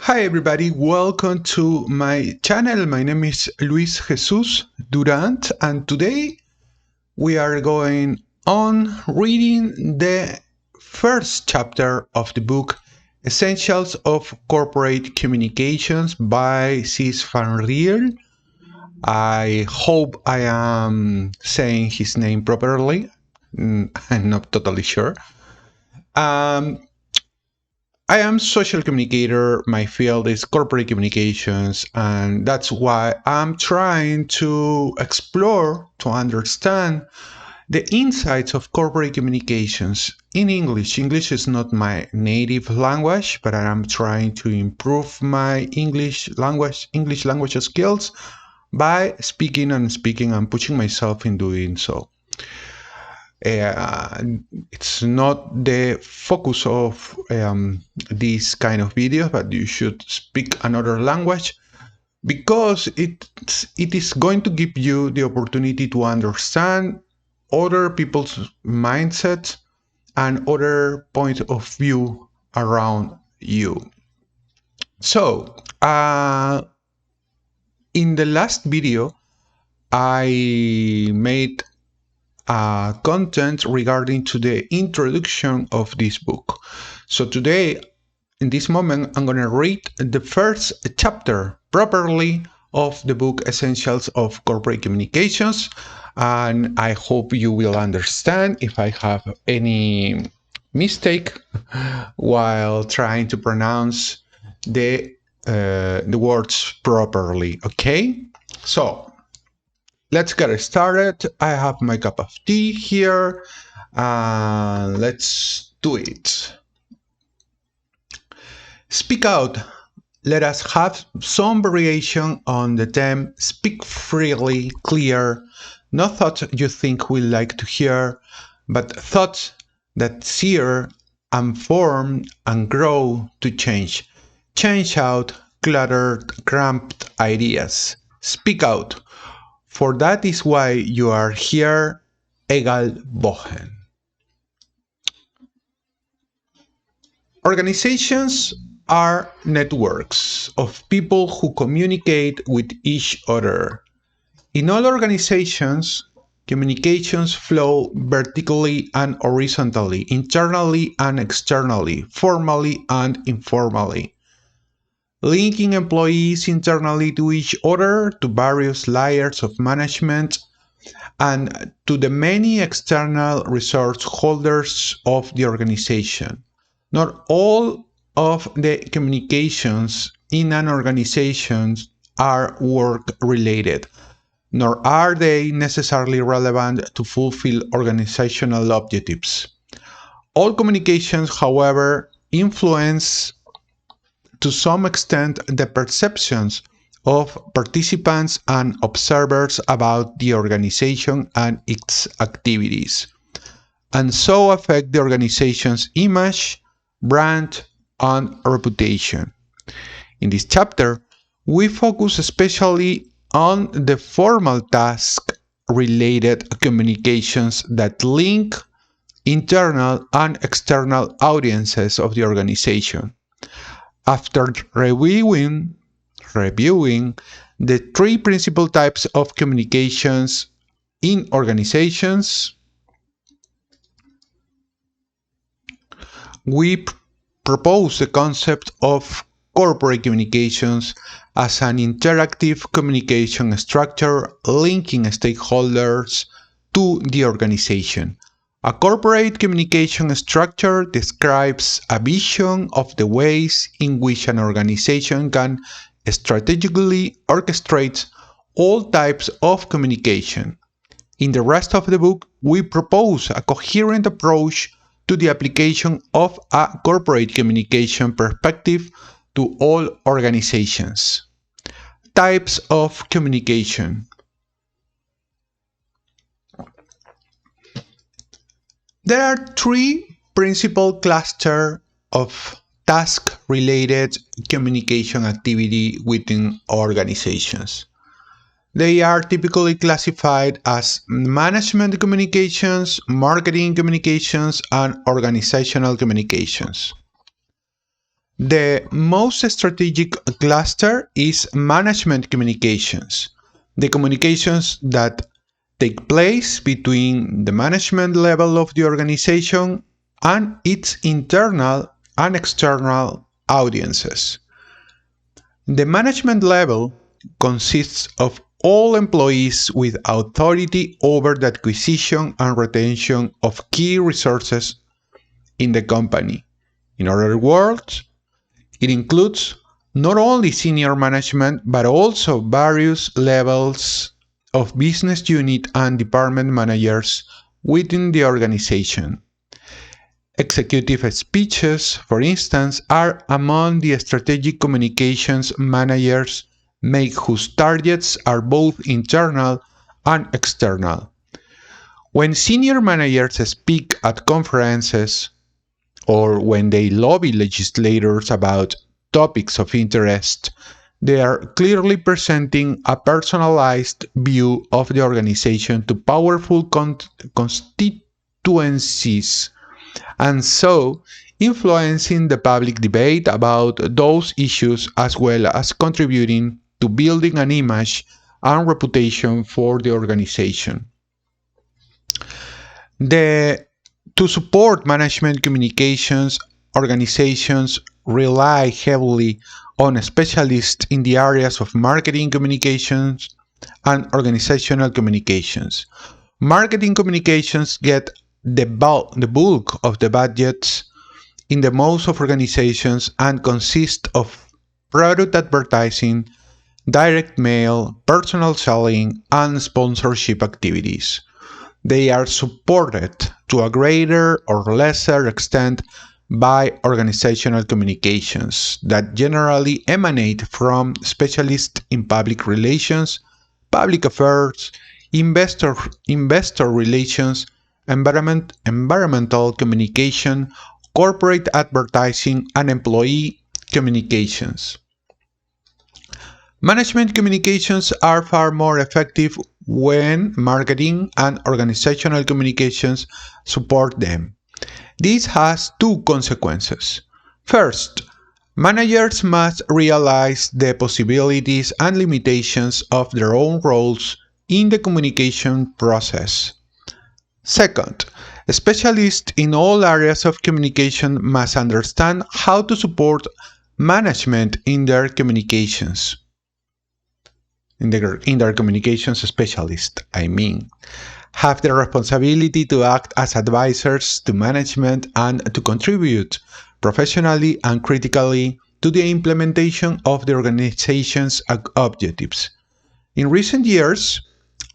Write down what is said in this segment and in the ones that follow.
Hi everybody, welcome to my channel. My name is Luis Jesus Durant and today we are going on reading the first chapter of the book Essentials of Corporate Communications by Cees van Riel. I hope I am saying his name properly. I'm not totally sure. I am social communicator. My field is corporate communications, and that's why I'm trying to explore to understand the insights of corporate communications in English. English is not my native language, but I am trying to improve my English language skills by speaking and pushing myself in doing so. It's not the focus of this kind of video, but you should speak another language because it is going to give you the opportunity to understand other people's mindsets and other point of view around you. So, in the last video, I made content regarding to the introduction of this book. So today, in this moment, I'm going to read the first chapter properly of the book Essentials of Corporate Communications, and I hope you will understand if I have any mistake while trying to pronounce the words properly. Okay, so let's get started. I have my cup of tea here. Let's do it. Speak out. Let us have some variation on the theme. Speak freely, clear. Not thoughts you think we like to hear, but thoughts that sear and form and grow to change. Change out cluttered, cramped ideas. Speak out. For that is why you are here, egal wohin. Organizations are networks of people who communicate with each other. In all organizations, communications flow vertically and horizontally, internally and externally, formally and informally, linking employees internally to each other, to various layers of management, and to the many external resource holders of the organization. Not all of the communications in an organization are work-related, nor are they necessarily relevant to fulfill organizational objectives. All communications, however, influence to some extent the perceptions of participants and observers about the organization and its activities, and so affect the organization's image, brand, and reputation. In this chapter, we focus especially on the formal task-related communications that link internal and external audiences of the organization. After reviewing the three principal types of communications in organizations, we propose the concept of corporate communications as an interactive communication structure linking stakeholders to the organization. A corporate communication structure describes a vision of the ways in which an organization can strategically orchestrate all types of communication. In the rest of the book, we propose a coherent approach to the application of a corporate communication perspective to all organizations. Types of communication. There are three principal clusters of task-related communication activity within organizations. They are typically classified as management communications, marketing communications, and organizational communications. The most strategic cluster is management communications, the communications that take place between the management level of the organization and its internal and external audiences. The management level consists of all employees with authority over the acquisition and retention of key resources in the company. In other words, it includes not only senior management but also various levels of business unit and department managers within the organization. Executive speeches, for instance, are among the strategic communications managers make whose targets are both internal and external. When senior managers speak at conferences or when they lobby legislators about topics of interest, they are clearly presenting a personalized view of the organization to powerful constituencies and so influencing the public debate about those issues as well as contributing to building an image and reputation for the organization. To support management communications, organizations rely heavily on specialists in the areas of marketing communications and organizational communications. Marketing communications get the bulk of the budgets in the most of organizations and consist of product advertising, direct mail, personal selling, and sponsorship activities. They are supported to a greater or lesser extent by organizational communications that generally emanate from specialists in public relations, public affairs, investor relations, environmental communication, corporate advertising, and employee communications. Management communications are far more effective when marketing and organizational communications support them. This has two consequences. First, managers must realize the possibilities and limitations of their own roles in the communication process. Second, specialists in all areas of communication must understand how to support management in their communications. In their communications specialists, have the responsibility to act as advisors to management and to contribute professionally and critically to the implementation of the organization's objectives. In recent years,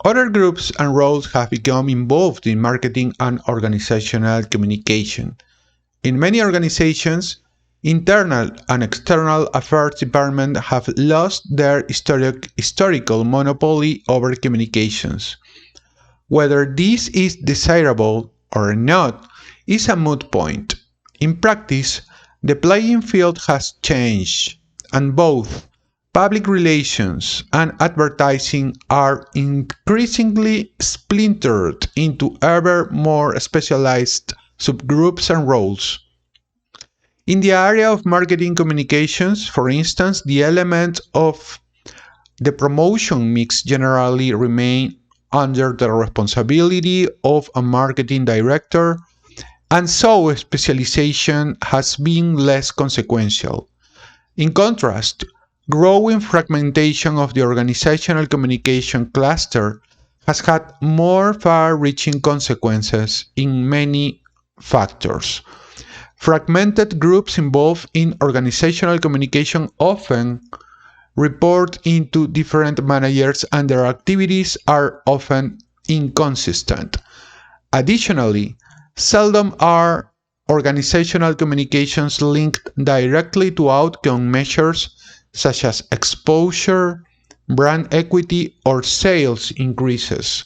other groups and roles have become involved in marketing and organizational communication. In many organizations, internal and external affairs departments have lost their historical monopoly over communications. Whether this is desirable or not is a moot point. In practice, the playing field has changed, and both public relations and advertising are increasingly splintered into ever more specialized subgroups and roles. In the area of marketing communications, for instance, the elements of the promotion mix generally remain under the responsibility of a marketing director, and so specialization has been less consequential. In contrast, growing fragmentation of the organizational communication cluster has had more far-reaching consequences in many factors. Fragmented groups involved in organizational communication often report into different managers and their activities are often inconsistent. Additionally, seldom are organizational communications linked directly to outcome measures such as exposure, brand equity, or sales increases,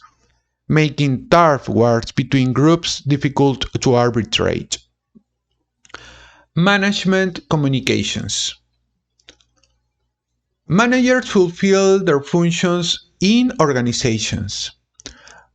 making turf wars between groups difficult to arbitrate. Management communications. Managers fulfill their functions in organizations.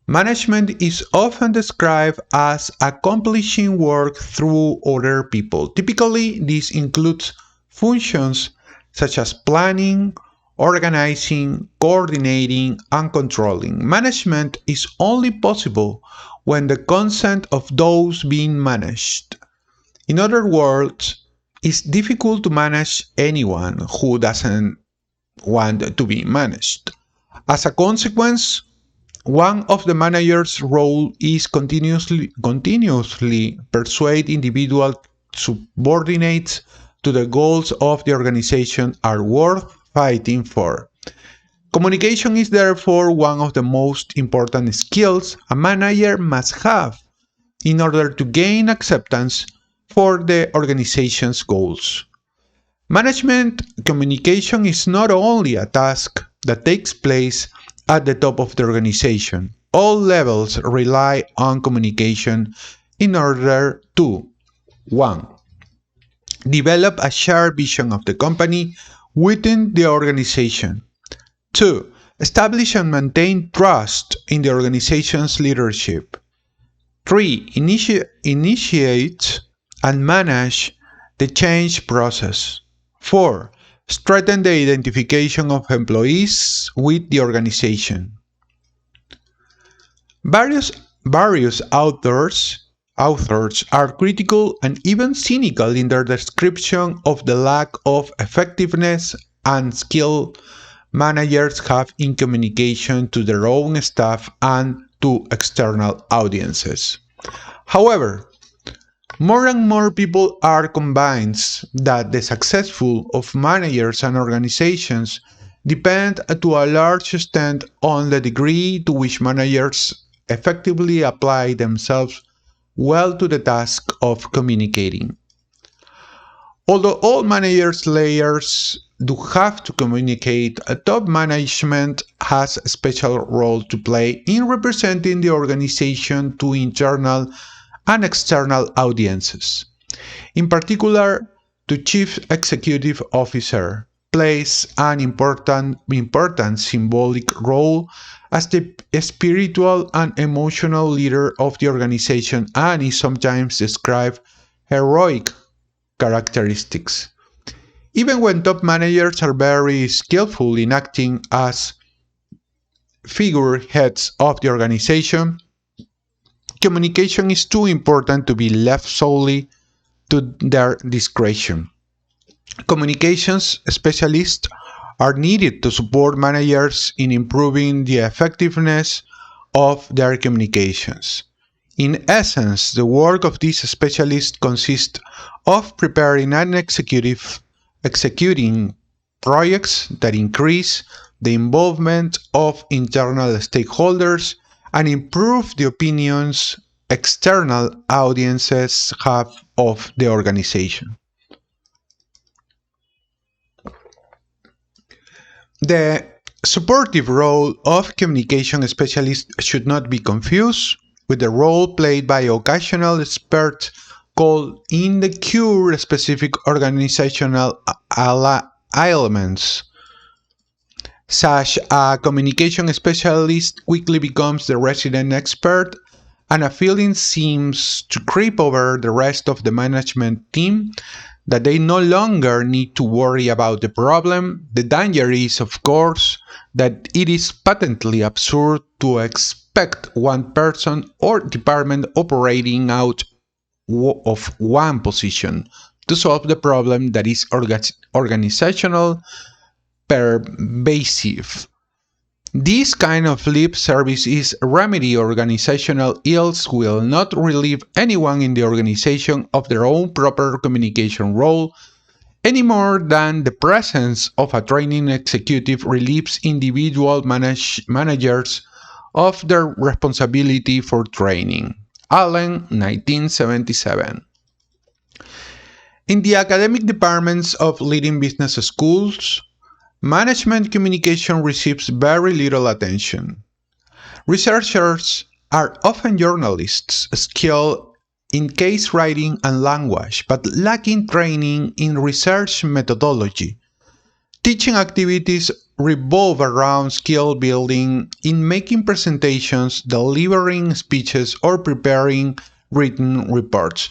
Management is often described as accomplishing work through other people. Typically, this includes functions such as planning, organizing, coordinating, and controlling. Management is only possible when the consent of those being managed. In other words, it's difficult to manage anyone who doesn't want to be managed. As a consequence, one of the manager's role is continuously persuade individual subordinates to the goals of the organization are worth fighting for. Communication is therefore one of the most important skills a manager must have in order to gain acceptance for the organization's goals. Management communication is not only a task that takes place at the top of the organization. All levels rely on communication in order to 1. Develop a shared vision of the company within the organization. 2. Establish and maintain trust in the organization's leadership. 3. Initiate and manage the change process. 4. Strengthen the identification of employees with the organization. Various authors are critical and even cynical in their description of the lack of effectiveness and skill managers have in communication to their own staff and to external audiences. However, more and more people are convinced that the success of managers and organizations depend to a large extent on the degree to which managers effectively apply themselves well to the task of communicating. Although all managers layers do have to communicate, top management has a special role to play in representing the organization to internal and external audiences. In particular, the Chief Executive Officer plays an important symbolic role as the spiritual and emotional leader of the organization and is sometimes described heroic characteristics. Even when top managers are very skillful in acting as figureheads of the organization, communication is too important to be left solely to their discretion. Communications specialists are needed to support managers in improving the effectiveness of their communications. In essence, the work of these specialists consists of preparing and executing projects that increase the involvement of internal stakeholders and improve the opinions external audiences have of the organization. The supportive role of communication specialists should not be confused with the role played by occasional experts called in the cure specific organizational elements. Such a communication specialist quickly becomes the resident expert, and a feeling seems to creep over the rest of the management team that they no longer need to worry about the problem. The danger is, of course, that it is patently absurd to expect one person or department operating out of one position to solve the problem that is organizational pervasive. This kind of lip service is remedy organizational ills will not relieve anyone in the organization of their own proper communication role any more than the presence of a training executive relieves individual managers of their responsibility for training. Allen, 1977. In the academic departments of leading business schools, management communication receives very little attention. Researchers are often journalists skilled in case writing and language, but lacking training in research methodology. Teaching activities revolve around skill building in making presentations, delivering speeches, or preparing written reports.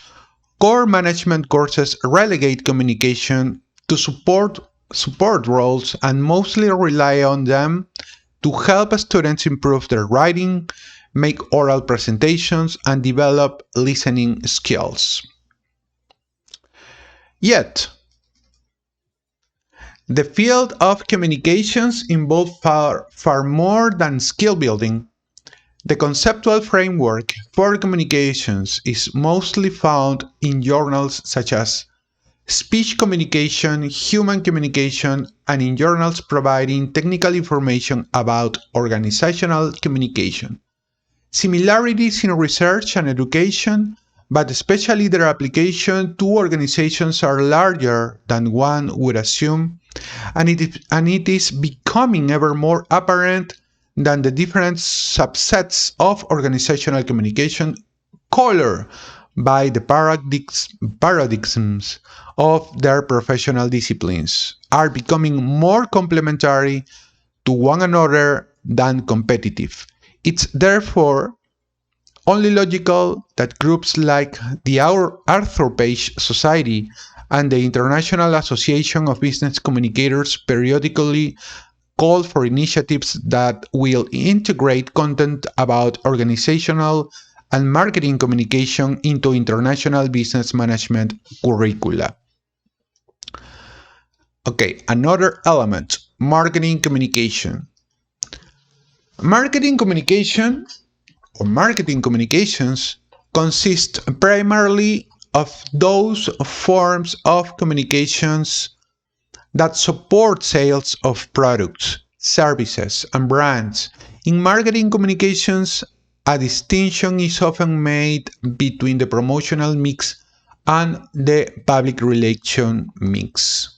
Core management courses relegate communication to support roles and mostly rely on them to help students improve their writing, make oral presentations, and develop listening skills. Yet, the field of communications involves far more than skill building. The conceptual framework for communications is mostly found in journals such as Speech Communication, Human Communication, and in journals providing technical information about organizational communication. Similarities in research and education, but especially their application to organizations, are larger than one would assume, and it is becoming ever more apparent that the different subsets of organizational communication colored by the paradigms of their professional disciplines are becoming more complementary to one another than competitive. It's therefore only logical that groups like the Arthur Page Society and the International Association of Business Communicators periodically call for initiatives that will integrate content about organizational and marketing communication into international business management curricula. Okay, another element, marketing communication. Marketing communications consist primarily of those forms of communications that support sales of products, services, and brands. In marketing communications, a distinction is often made between the promotional mix and the public relation mix.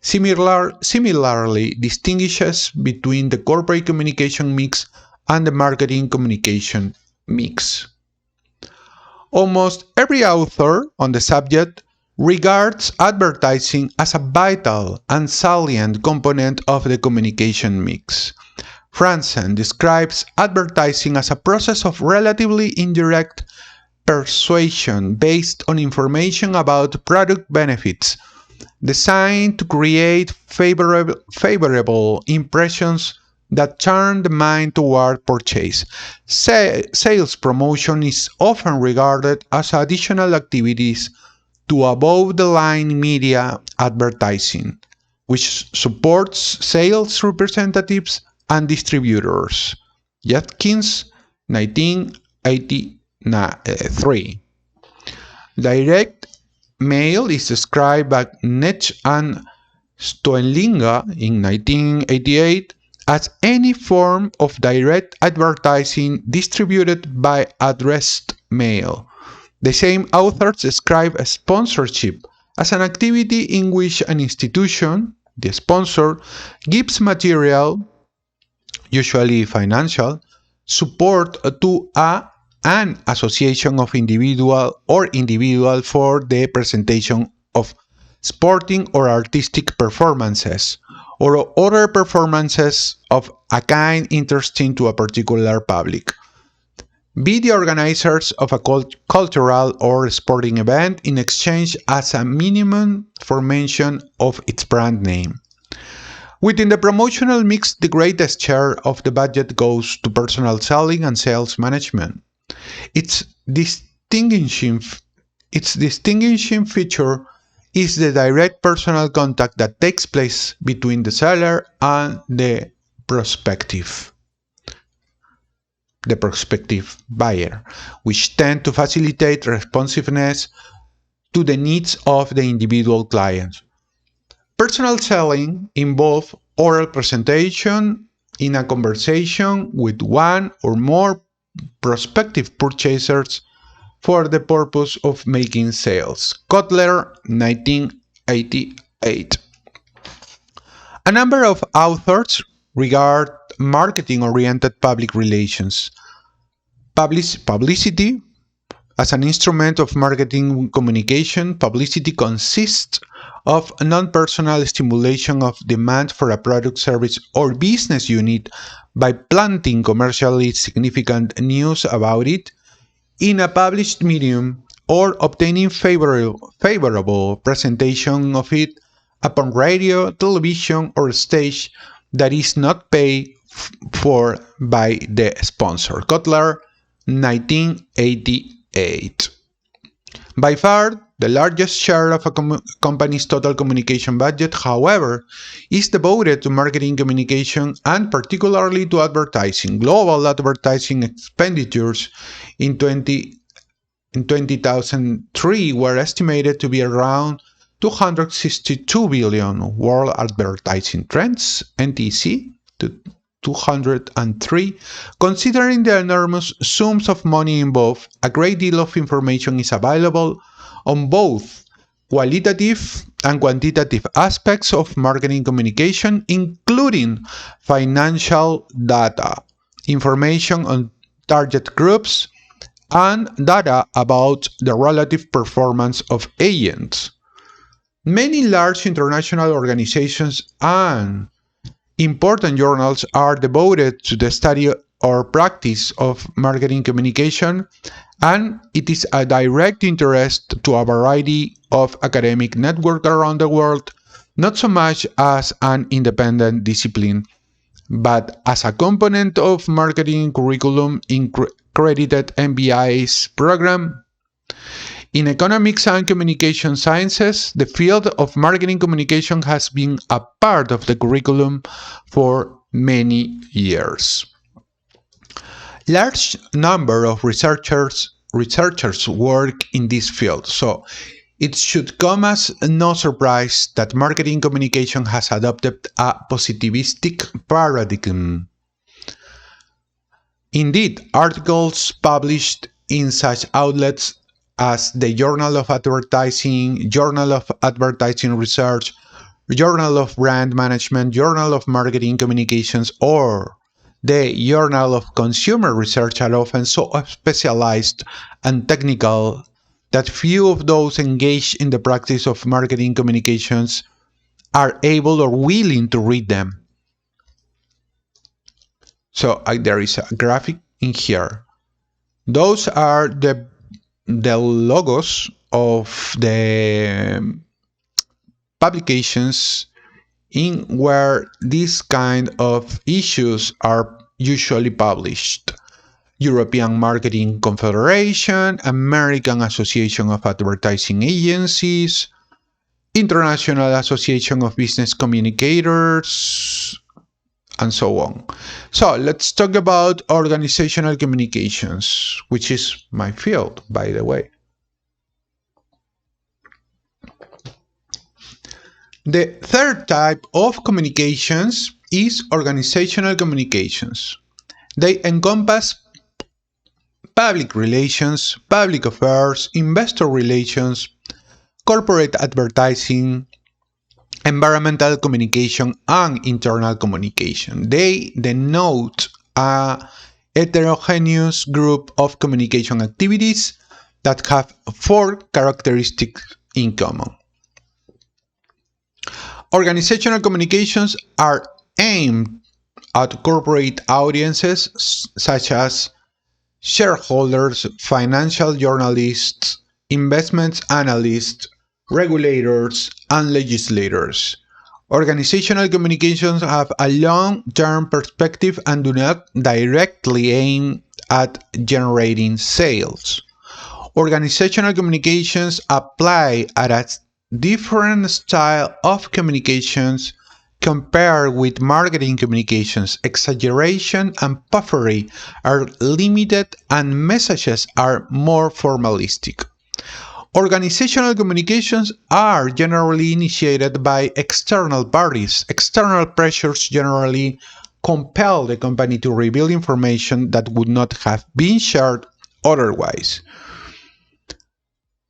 Similarly, distinguishes between the corporate communication mix and the marketing communication mix. Almost every author on the subject regards advertising as a vital and salient component of the communication mix. Franzen describes advertising as a process of relatively indirect persuasion based on information about product benefits, designed to create favorable impressions that turn the mind toward purchase. Sales promotion is often regarded as additional activities to above-the-line media advertising, which supports sales representatives and distributors. Judkins, 1983. Direct mail is described by Netsch and Stoenlinga in 1988 as any form of direct advertising distributed by addressed mail. The same authors describe sponsorship as an activity in which an institution, the sponsor, gives material, usually financial, support to an association of individual for the presentation of sporting or artistic performances, or other performances of a kind interesting to a particular public. Be the organizers of a cultural or sporting event in exchange as a minimum for mention of its brand name. Within the promotional mix, the greatest share of the budget goes to personal selling and sales management. Its distinguishing feature is the direct personal contact that takes place between the seller and the prospective buyer, which tend to facilitate responsiveness to the needs of the individual client. Personal selling involves oral presentation in a conversation with one or more prospective purchasers for the purpose of making sales. Kotler, 1988. A number of authors regard marketing-oriented public relations, publicity, as an instrument of marketing communication. Publicity consists of non-personal stimulation of demand for a product, service, or business unit by planting commercially significant news about it in a published medium or obtaining favorable presentation of it upon radio, television, or stage that is not paid for by the sponsor. Kotler, 1988. By far, the largest share of a company's total communication budget, however, is devoted to marketing communication and particularly to advertising. Global advertising expenditures in 2003 were estimated to be around 262 billion. World Advertising Trends, NTC, 203. Considering the enormous sums of money involved, a great deal of information is available on both qualitative and quantitative aspects of marketing communication, including financial data, information on target groups, and data about the relative performance of agents. Many large international organizations and important journals are devoted to the study or practice of marketing communication, and it is a direct interest to a variety of academic networks around the world, not so much as an independent discipline, but as a component of marketing curriculum in credited MBA's program. In economics and communication sciences, the field of marketing communication has been a part of the curriculum for many years. Large number of researchers work in this field, so it should come as no surprise that marketing communication has adopted a positivistic paradigm. Indeed, articles published in such outlets as the Journal of Advertising, Journal of Advertising Research, Journal of Brand Management, Journal of Marketing Communications, or the Journal of Consumer Research are often so specialized and technical that few of those engaged in the practice of marketing communications are able or willing to read them. So there is a graphic in here. Those are the logos of the publications in where these kind of issues are usually published. European Marketing Confederation, American Association of Advertising Agencies, International Association of Business Communicators, and so on. So let's talk about organizational communications, which is my field, by the way. The third type of communications is organizational communications. They encompass public relations, public affairs, investor relations, corporate advertising, environmental communication, and internal communication. They denote a heterogeneous group of communication activities that have four characteristics in common. Organizational communications are aimed at corporate audiences such as shareholders, financial journalists, investment analysts, regulators, and legislators. Organizational communications have a long-term perspective and do not directly aim at generating sales. Organizational communications apply at a different style of communications compared with marketing communications. Exaggeration and puffery are limited and messages are more formalistic. Organizational communications are generally initiated by external parties. External pressures generally compel the company to reveal information that would not have been shared otherwise.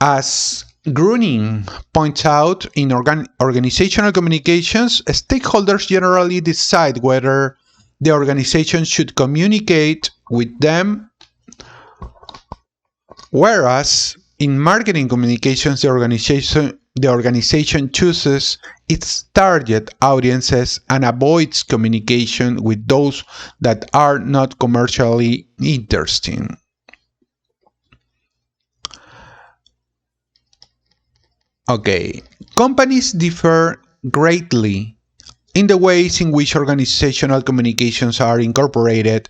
As Gruning points out, in organizational communications, stakeholders generally decide whether the organization should communicate with them, whereas in marketing communications, the organization chooses its target audiences and avoids communication with those that are not commercially interesting. Okay, companies differ greatly in the ways in which organizational communications are incorporated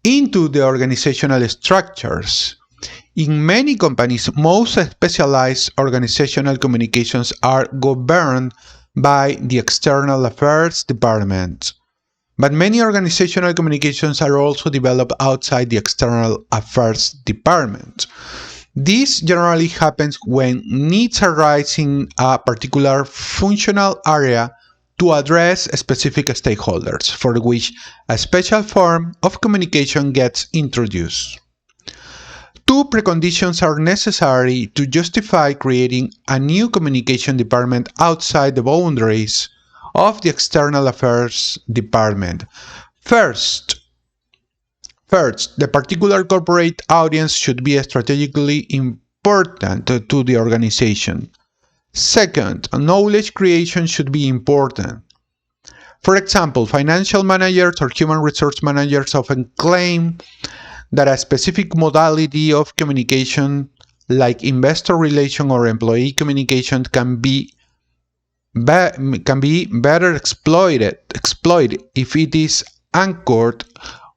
into the organizational structures. In many companies, most specialized organizational communications are governed by the External Affairs Department. But many organizational communications are also developed outside the External Affairs Department. This generally happens when needs arise in a particular functional area to address specific stakeholders, for which a special form of communication gets introduced. Two preconditions are necessary to justify creating a new communication department outside the boundaries of the External Affairs Department. First, the particular corporate audience should be strategically important to the organization. Second, knowledge creation should be important. For example, financial managers or human resource managers often claim that a specific modality of communication, like investor relation or employee communication, can be better exploited if it is anchored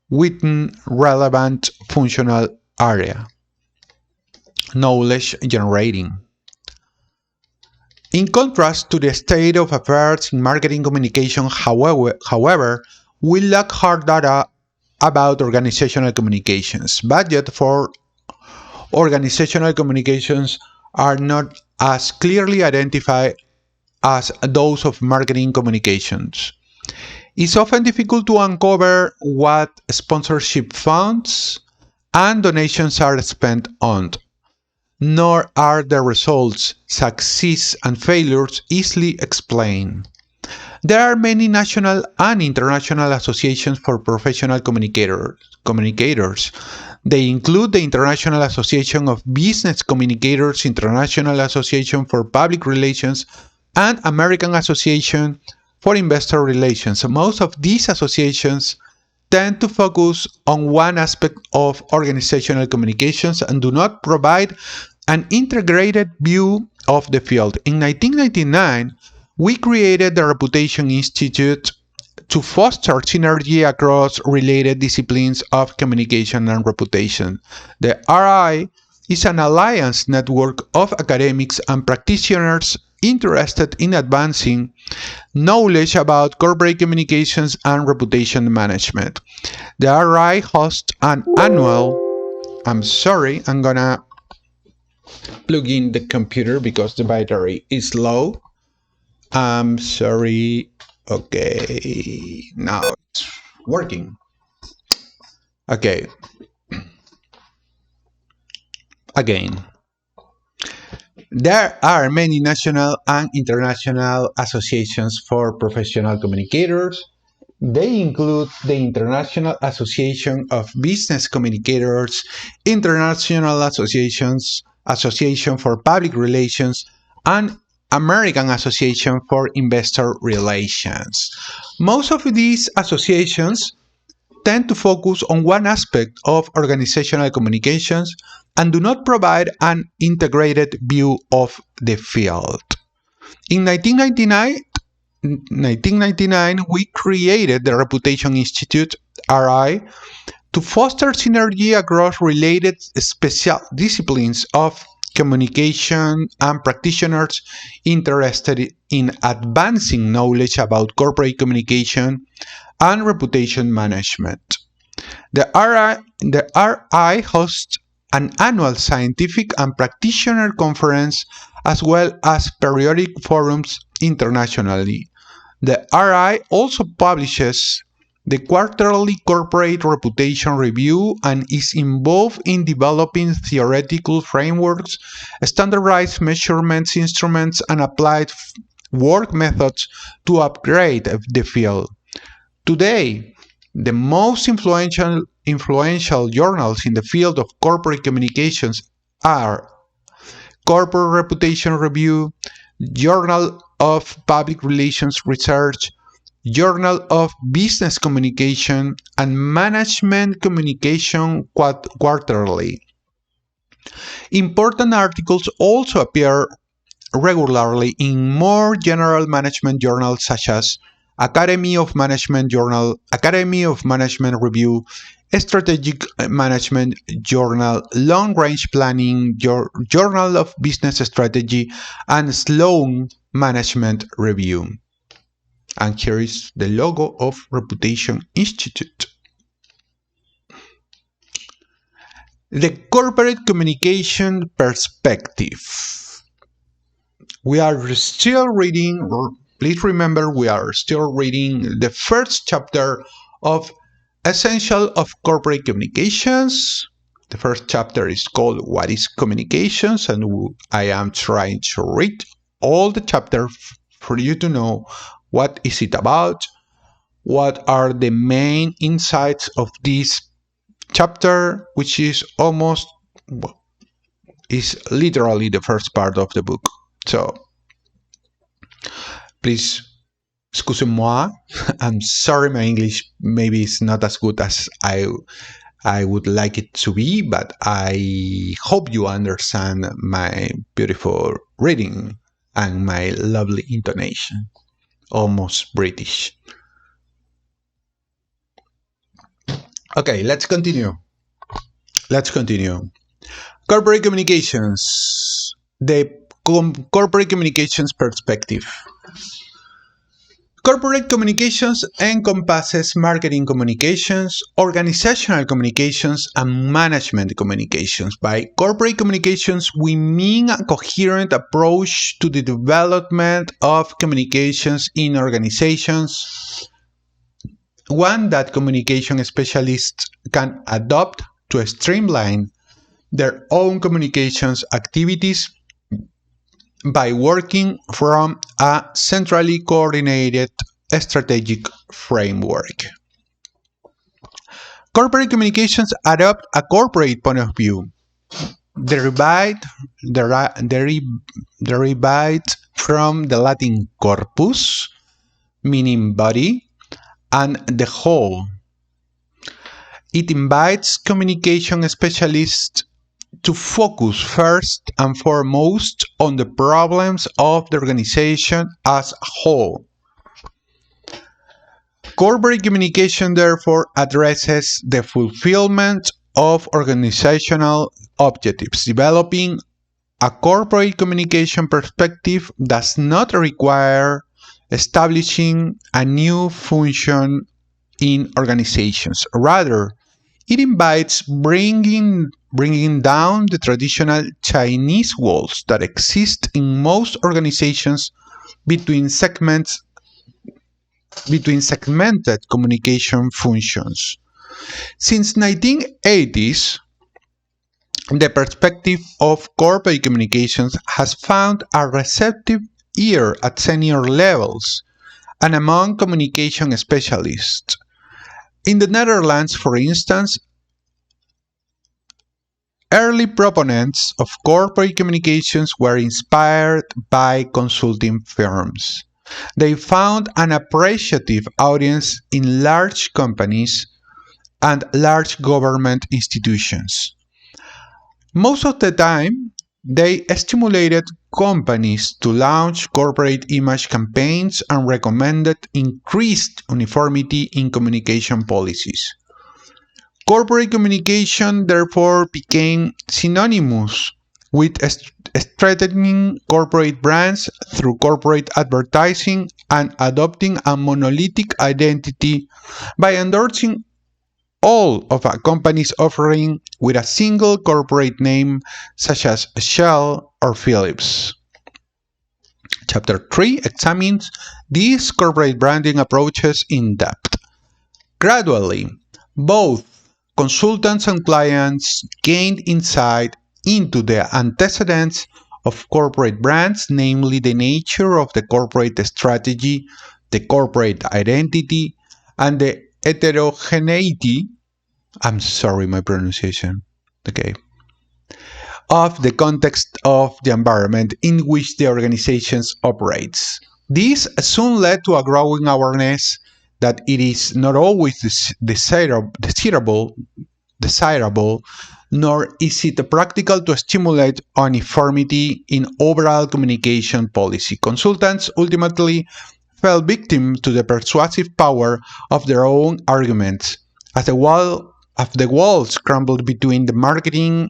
within relevant functional area. Knowledge generating. In contrast to the state of affairs in marketing communication, however, we lack hard data about organizational communications. Budget for organizational communications are not as clearly identified as those of marketing communications. It's often difficult to uncover what sponsorship funds and donations are spent on, nor are the results, success and failures easily explained. There are many national and international associations for professional communicators. They include the International Association of Business Communicators, International Association for Public Relations, and American Association for Investor Relations. Most of these associations tend to focus on one aspect of organizational communications and do not provide an integrated view of the field. In 1999, we created the Reputation Institute to foster synergy across related disciplines of communication and reputation. The RI is an alliance network of academics and practitioners interested in advancing knowledge about corporate communications and reputation management. The RI hosts an annual, I'm gonna plug in the computer because the battery is low. I'm sorry. Okay, now it's working. Okay. Again. There are many national and international associations for professional communicators. They include the International Association of Business Communicators, International Association for Public Relations, and American Association for Investor Relations. Most of these associations tend to focus on one aspect of organizational communications and do not provide an integrated view of the field. In 1999, we created the Reputation Institute, RI, to foster synergy across related special disciplines of communication and practitioners interested in advancing knowledge about corporate communication and reputation management. The RI hosts an annual scientific and practitioner conference as well as periodic forums internationally. The RI also publishes the quarterly corporate reputation review and is involved in developing theoretical frameworks, standardized measurements instruments, and applied work methods to upgrade the field. Today, the most influential journals in the field of corporate communications are Corporate Reputation Review, Journal of Public Relations Research, Journal of Business Communication, and Management Communication Quarterly. Important articles also appear regularly in more general management journals such as Academy of Management Journal, Academy of Management Review, Strategic Management Journal, Long Range Planning, Journal of Business Strategy, and Sloan Management Review. And here is the logo of Reputation Institute. The corporate communication perspective. We are still reading, please remember, we are still reading the first chapter of Essential of Corporate Communications. The first chapter is called What is Communications? And I am trying to read all the chapter for you to know what is it about, what are the main insights of this chapter, which is is literally the first part of the book. So, please, excusez-moi, I'm sorry my English maybe is not as good as I would like it to be, but I hope you understand my beautiful reading and my lovely intonation, almost British. Okay, let's continue. Corporate communications. The corporate communications perspective. Corporate communications encompasses marketing communications, organizational communications, and management communications. By corporate communications, we mean a coherent approach to the development of communications in organizations, one that communication specialists can adopt to streamline their own communications activities by working from a centrally coordinated strategic framework. Corporate communications adopt a corporate point of view, derived from the Latin corpus, meaning body, and the whole. It invites communication specialists to focus first and foremost on the problems of the organization as a whole. Corporate communication therefore addresses the fulfillment of organizational objectives. Developing a corporate communication perspective does not require establishing a new function in organizations. Rather, it invites bringing down the traditional Chinese walls that exist in most organizations between segmented communication functions. Since 1980s, the perspective of corporate communications has found a receptive ear at senior levels and among communication specialists. In the Netherlands, for instance, early proponents of corporate communications were inspired by consulting firms. They found an appreciative audience in large companies and large government institutions. Most of the time, they stimulated companies to launch corporate image campaigns and recommended increased uniformity in communication policies. Corporate communication therefore became synonymous with strengthening corporate brands through corporate advertising and adopting a monolithic identity by endorsing all of a company's offering with a single corporate name such as Shell or Philips. Chapter 3 examines these corporate branding approaches in depth. Gradually, both consultants and clients gained insight into the antecedents of corporate brands, namely the nature of the corporate strategy, the corporate identity, and the heterogeneity, I'm sorry my pronunciation, okay, of the context of the environment in which the organization operates. This soon led to a growing awareness that it is not always desirable nor is it practical to stimulate uniformity in overall communication policy. Consultants ultimately fell victim to the persuasive power of their own arguments, as the walls crumbled between marketing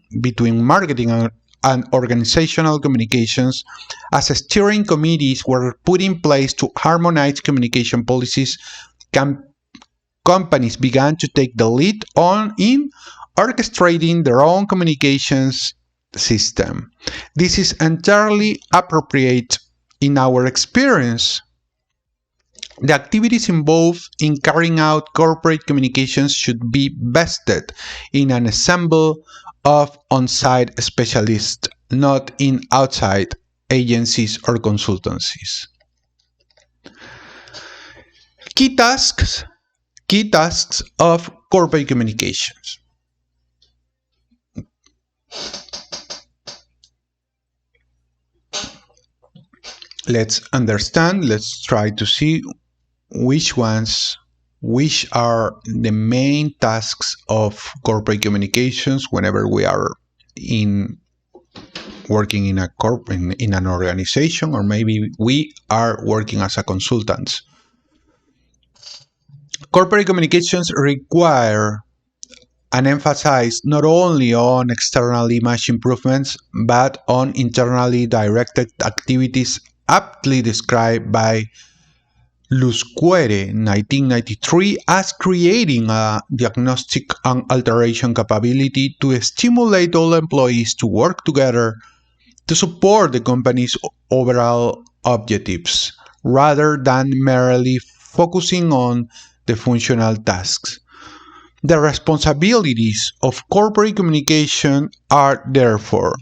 and organizational communications, as steering committees were put in place to harmonize communication policies. Companies began to take the lead in orchestrating their own communications system. This is entirely appropriate in our experience. The activities involved in carrying out corporate communications should be vested in an ensemble of on-site specialists, not in outside agencies or consultancies. Key tasks of corporate communications. Let's try to see which are the main tasks of corporate communications whenever we are working in an organization, or maybe we are working as a consultant. Corporate communications require an emphasis not only on external image improvements, but on internally directed activities aptly described by Lusquere, 1993, as creating a diagnostic and alteration capability to stimulate all employees to work together to support the company's overall objectives, rather than merely focusing on the functional tasks. The responsibilities of corporate communication are therefore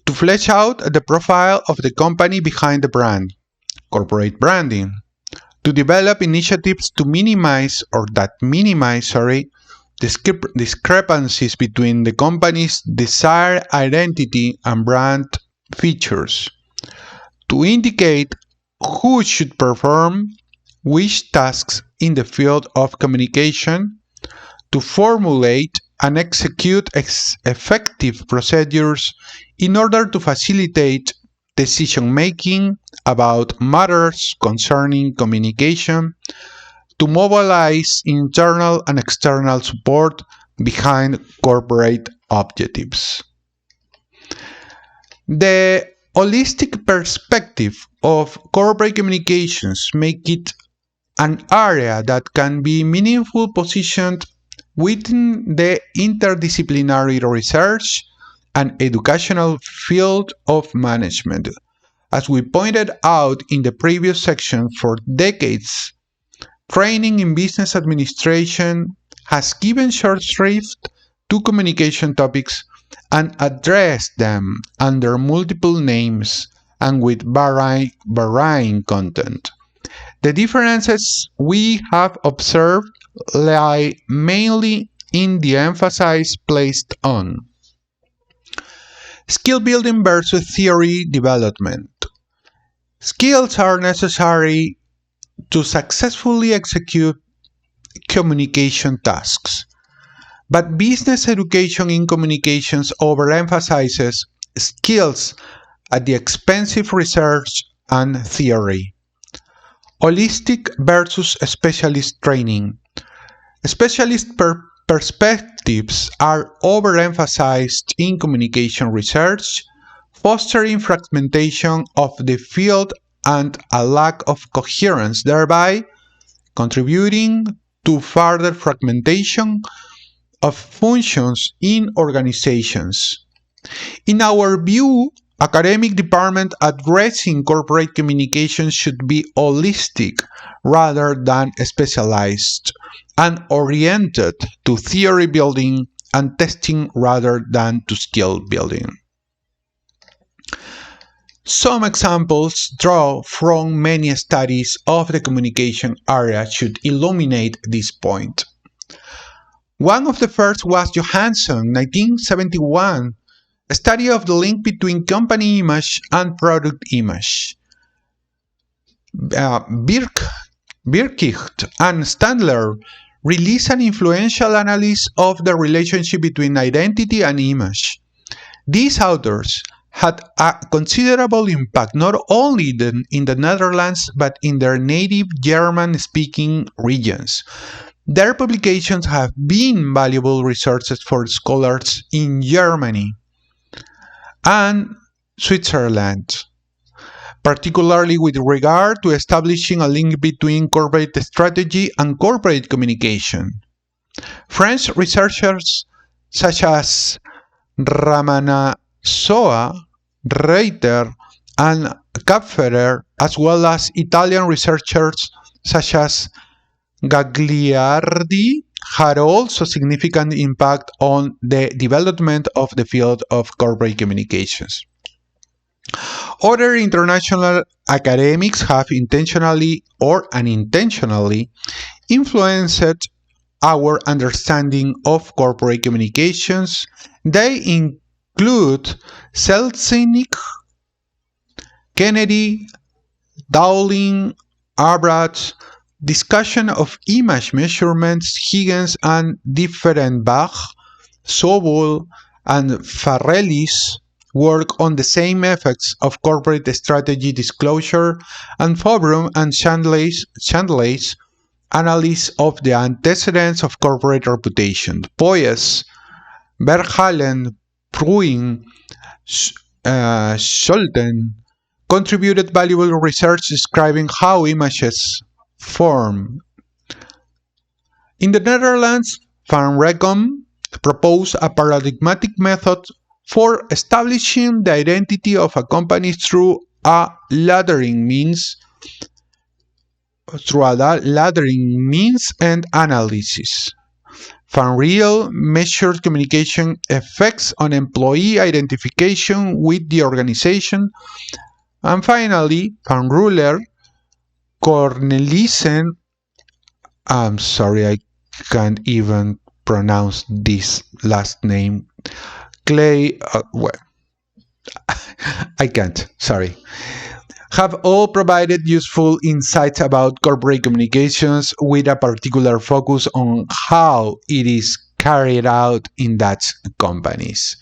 to flesh out the profile of the company behind the brand, corporate branding, to develop initiatives to minimize discrepancies between the company's desired identity and brand features, to indicate who should perform which tasks in the field of communication, to formulate and execute effective procedures in order to facilitate decision-making about matters concerning communication, to mobilize internal and external support behind corporate objectives. The holistic perspective of corporate communications make it an area that can be meaningfully positioned within the interdisciplinary research and educational field of management. As we pointed out in the previous section, for decades, training in business administration has given short shrift to communication topics and addressed them under multiple names and with varying content. The differences we have observed lie mainly in the emphasis placed on skill building versus theory development. Skills are necessary to successfully execute communication tasks, but business education in communications overemphasizes skills at the expense of research and theory. Holistic versus specialist training. Specialist perspectives are overemphasized in communication research, fostering fragmentation of the field and a lack of coherence, thereby contributing to further fragmentation of functions in organizations. In our view, academic department addressing corporate communication should be holistic rather than specialized, and oriented to theory building and testing rather than to skill building. Some examples drawn from many studies of the communication area should illuminate this point. One of the first was Johansson, 1971, a study of the link between company image and product image. Birkicht and Standler released an influential analysis of the relationship between identity and image. These authors had a considerable impact not only in the Netherlands but in their native German-speaking regions. Their publications have been valuable resources for scholars in Germany and Switzerland, particularly with regard to establishing a link between corporate strategy and corporate communication. French researchers such as Ramanasoa, Reiter, and Kapferer, as well as Italian researchers such as Gagliardi, had also significant impact on the development of the field of corporate communications. Other international academics have intentionally or unintentionally influenced our understanding of corporate communications. They include Selznick, Kennedy, Dowling, Arbrat, discussion of image measurements, Higgins and Differenbach, Sobol, and Farrelly's work on the same effects of corporate strategy disclosure, and Fobrum and Chandler's analysis of the antecedents of corporate reputation. Poyes, Verhalen, Pruin, Scholten contributed valuable research describing how images form. In the Netherlands, Van Recom proposed a paradigmatic method for establishing the identity of a company through a laddering means and analysis. Van Riel measured communication effects on employee identification with the organization. And finally, Van Ruler, Cornelissen, I'm sorry, I can't even pronounce this last name, Clay, I can't, sorry, have all provided useful insights about corporate communications with a particular focus on how it is carried out in Dutch companies.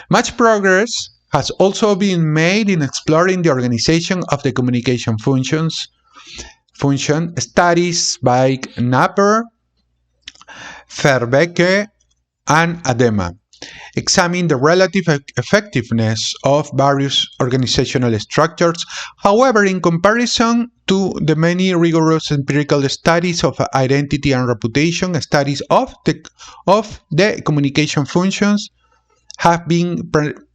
Much progress has also been made in exploring the organization of the communication function. Studies by Napper, Verbeke, and Adema examine the relative effectiveness of various organizational structures. However, in comparison to the many rigorous empirical studies of identity and reputation, studies of the communication functions have been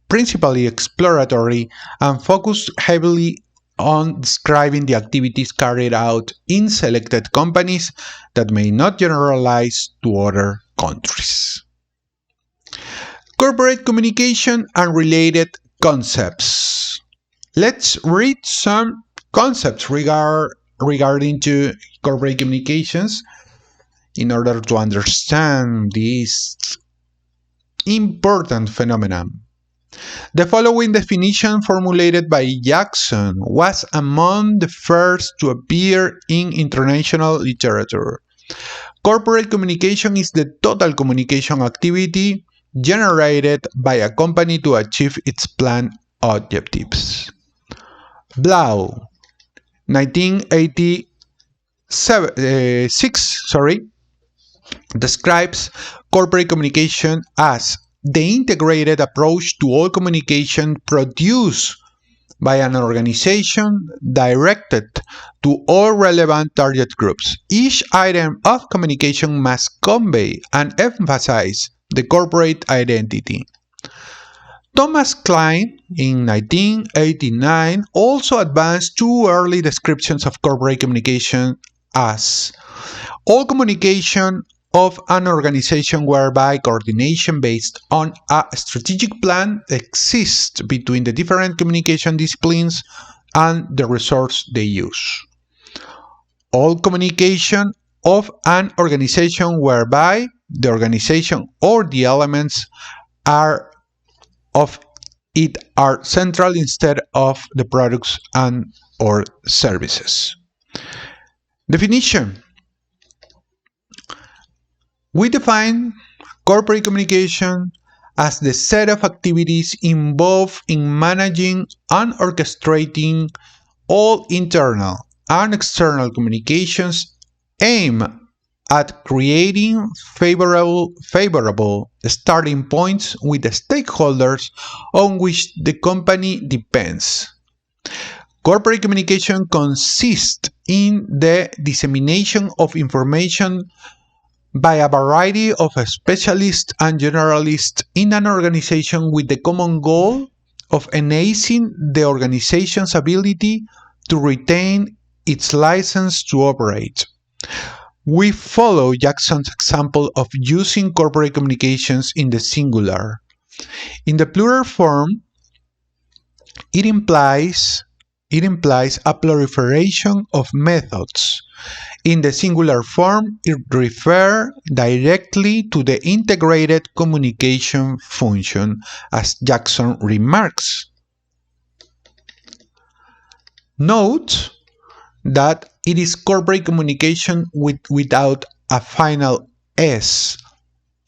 principally exploratory and focused heavily on describing the activities carried out in selected companies that may not generalize to other countries. Corporate communication and related concepts. Let's read some concepts regarding to corporate communications in order to understand this important phenomenon. The following definition, formulated by Jackson, was among the first to appear in international literature. Corporate communication is the total communication activity generated by a company to achieve its planned objectives. Blau, 1986, describes corporate communication as the integrated approach to all communication produced by an organization directed to all relevant target groups. Each item of communication must convey and emphasize the corporate identity. Thomas Klein, in 1989, also advanced two early descriptions of corporate communication as all communication of an organization whereby coordination based on a strategic plan exists between the different communication disciplines and the resource they use. All communication of an organization whereby the organization or the elements of it are central instead of the products and or services. Definition. We define corporate communication as the set of activities involved in managing and orchestrating all internal and external communications aimed at creating favorable starting points with the stakeholders on which the company depends. Corporate communication consists in the dissemination of information by a variety of specialists and generalists in an organization with the common goal of enhancing the organization's ability to retain its license to operate. We follow Jackson's example of using corporate communications in the singular. In the plural form, it implies a proliferation of methods. In the singular form, it refers directly to the integrated communication function, as Jackson remarks. Note that it is corporate communication without a final S,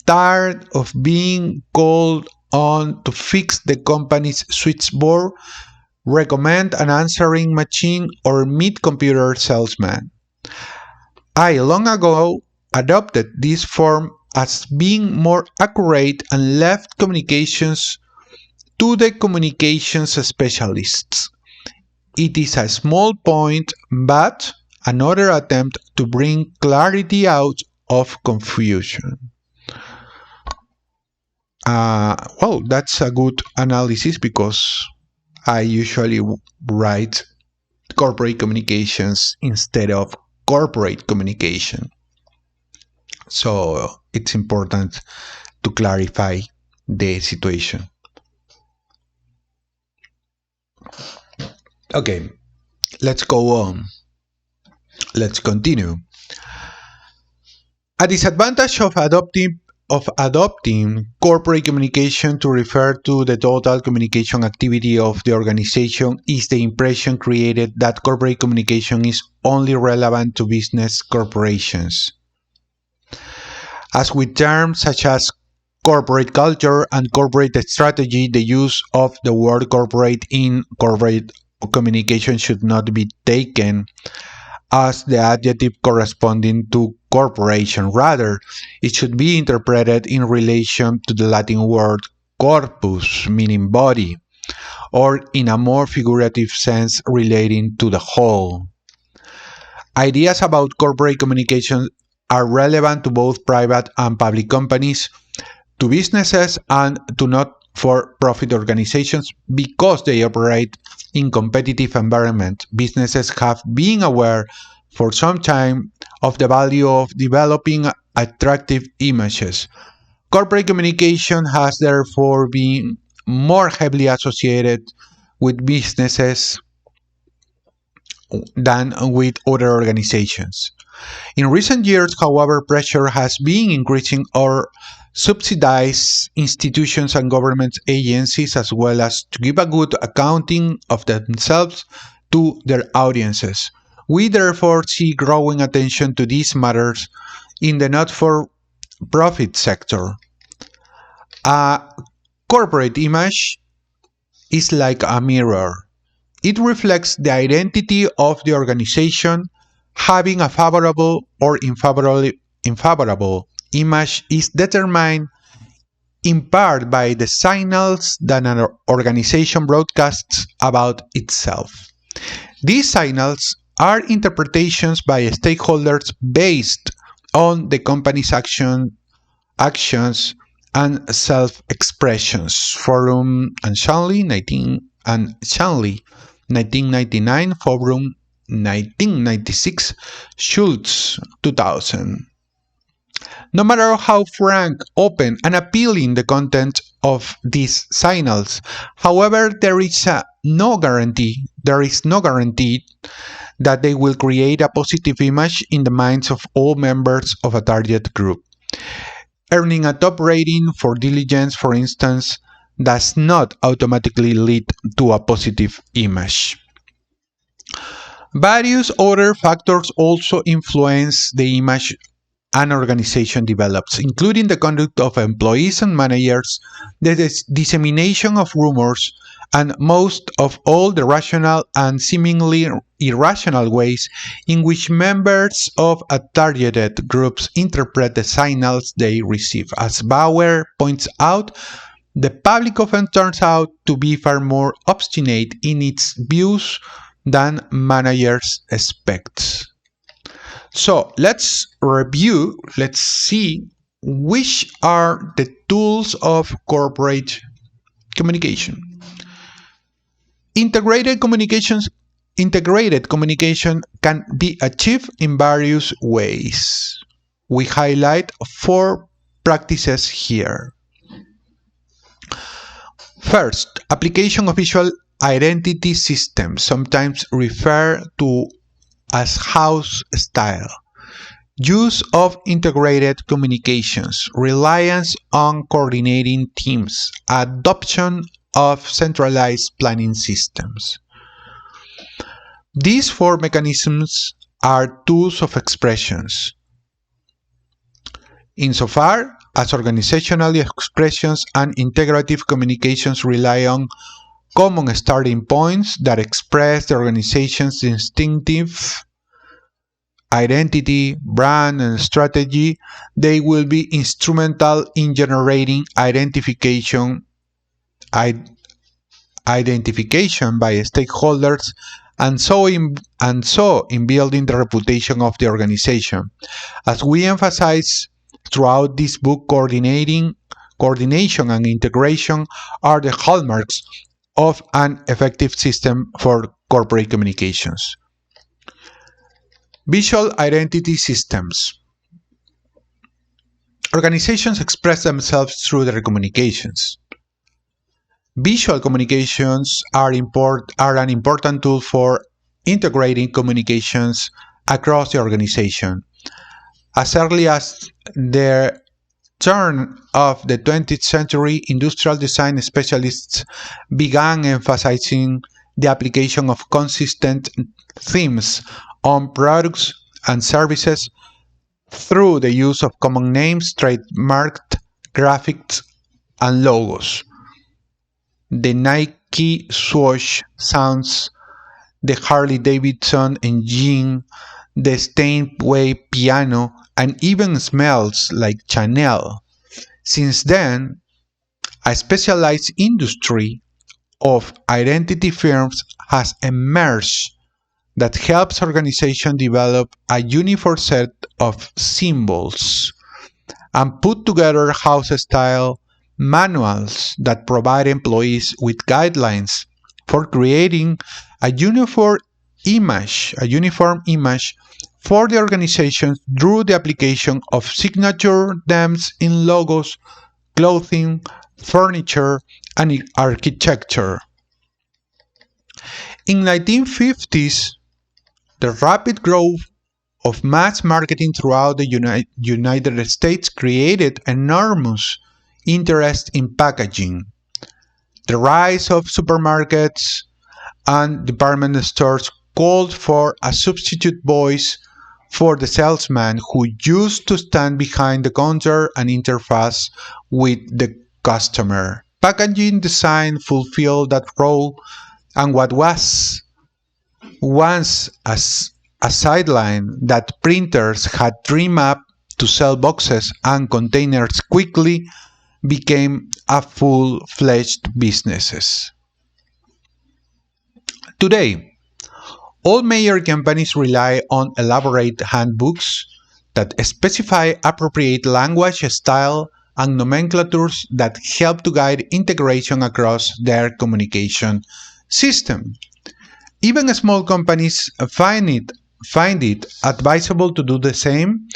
tired of being called on to fix the company's switchboard, recommend an answering machine, or meet computer salesman. I long ago adopted this form as being more accurate and left communications to the communications specialists. It is a small point, but another attempt to bring clarity out of confusion. Well, that's a good analysis because I usually write corporate communications instead of corporate communication. So it's important to clarify the situation. Okay, let's go on. Let's continue. A disadvantage of adopting corporate communication to refer to the total communication activity of the organization is the impression created that corporate communication is only relevant to business corporations. As with terms such as corporate culture and corporate strategy, the use of the word corporate in corporate communication should not be taken as the adjective corresponding to corporation. Rather, it should be interpreted in relation to the Latin word corpus, meaning body, or in a more figurative sense relating to the whole. Ideas about corporate communication are relevant to both private and public companies, to businesses, and to not-for-profit organizations because they operate in competitive environment. Businesses have been aware for some time of the value of developing attractive images. Corporate communication has therefore been more heavily associated with businesses than with other organizations. In recent years, however, pressure has been increasing on subsidized institutions and government agencies as well as to give a good accounting of themselves to their audiences. We therefore see growing attention to these matters in the not-for-profit sector. A corporate image is like a mirror. It reflects the identity of the organization. Having a favorable or unfavorable image is determined in part by the signals that an organization broadcasts about itself. These signals are interpretations by stakeholders based on the company's actions and self-expressions. Forum and Shanley, 1999, Forum 1996, Schultz 2000. No matter how frank, open, and appealing the content of these signals, however, there is no guarantee that they will create a positive image in the minds of all members of a target group. Earning a top rating for diligence, for instance, does not automatically lead to a positive image. Various other factors also influence the image an organization develops, including the conduct of employees and managers, the dissemination of rumors, and most of all the rational and seemingly irrational ways in which members of a targeted groups interpret the signals they receive. As Bauer points out, the public often turns out to be far more obstinate in its views than managers expect. So let's review, let's see which are the tools of corporate communication. Integrated communication can be achieved in various ways. We highlight 4 practices here. First, application of visual identity systems, sometimes referred to as house style. Use of integrated communications, reliance on coordinating teams, adoption of centralized planning systems. These 4 mechanisms are tools of expressions. Insofar as organizational expressions and integrative communications rely on common starting points that express the organization's distinctive identity, brand, and strategy, they will be instrumental in generating identification by stakeholders and so in building the reputation of the organization. As we emphasize throughout this book, coordination and integration are the hallmarks of an effective system for corporate communications. Visual identity systems. Organizations express themselves through their communications. Visual communications are an important tool for integrating communications across the organization. As early as the turn of the 20th century, industrial design specialists began emphasizing the application of consistent themes on products and services through the use of common names, trademarked graphics, and logos. The Nike swoosh sounds, the Harley-Davidson engine, the Steinway piano, and even smells like Chanel. Since then, a specialized industry of identity firms has emerged that helps organizations develop a uniform set of symbols and put together house-style manuals that provide employees with guidelines for creating a uniform image for the organization through the application of signature names in logos, clothing, furniture, and architecture. In the 1950s, the rapid growth of mass marketing throughout the United States created enormous interest in packaging. The rise of supermarkets and department stores called for a substitute voice for the salesman who used to stand behind the counter and interface with the customer. Packaging design fulfilled that role, and what was once a sideline that printers had dreamed up to sell boxes and containers quickly became a full-fledged business. Today, all major companies rely on elaborate handbooks that specify appropriate language, style, and nomenclatures that help to guide integration across their communication system. Even small companies find it advisable to do the same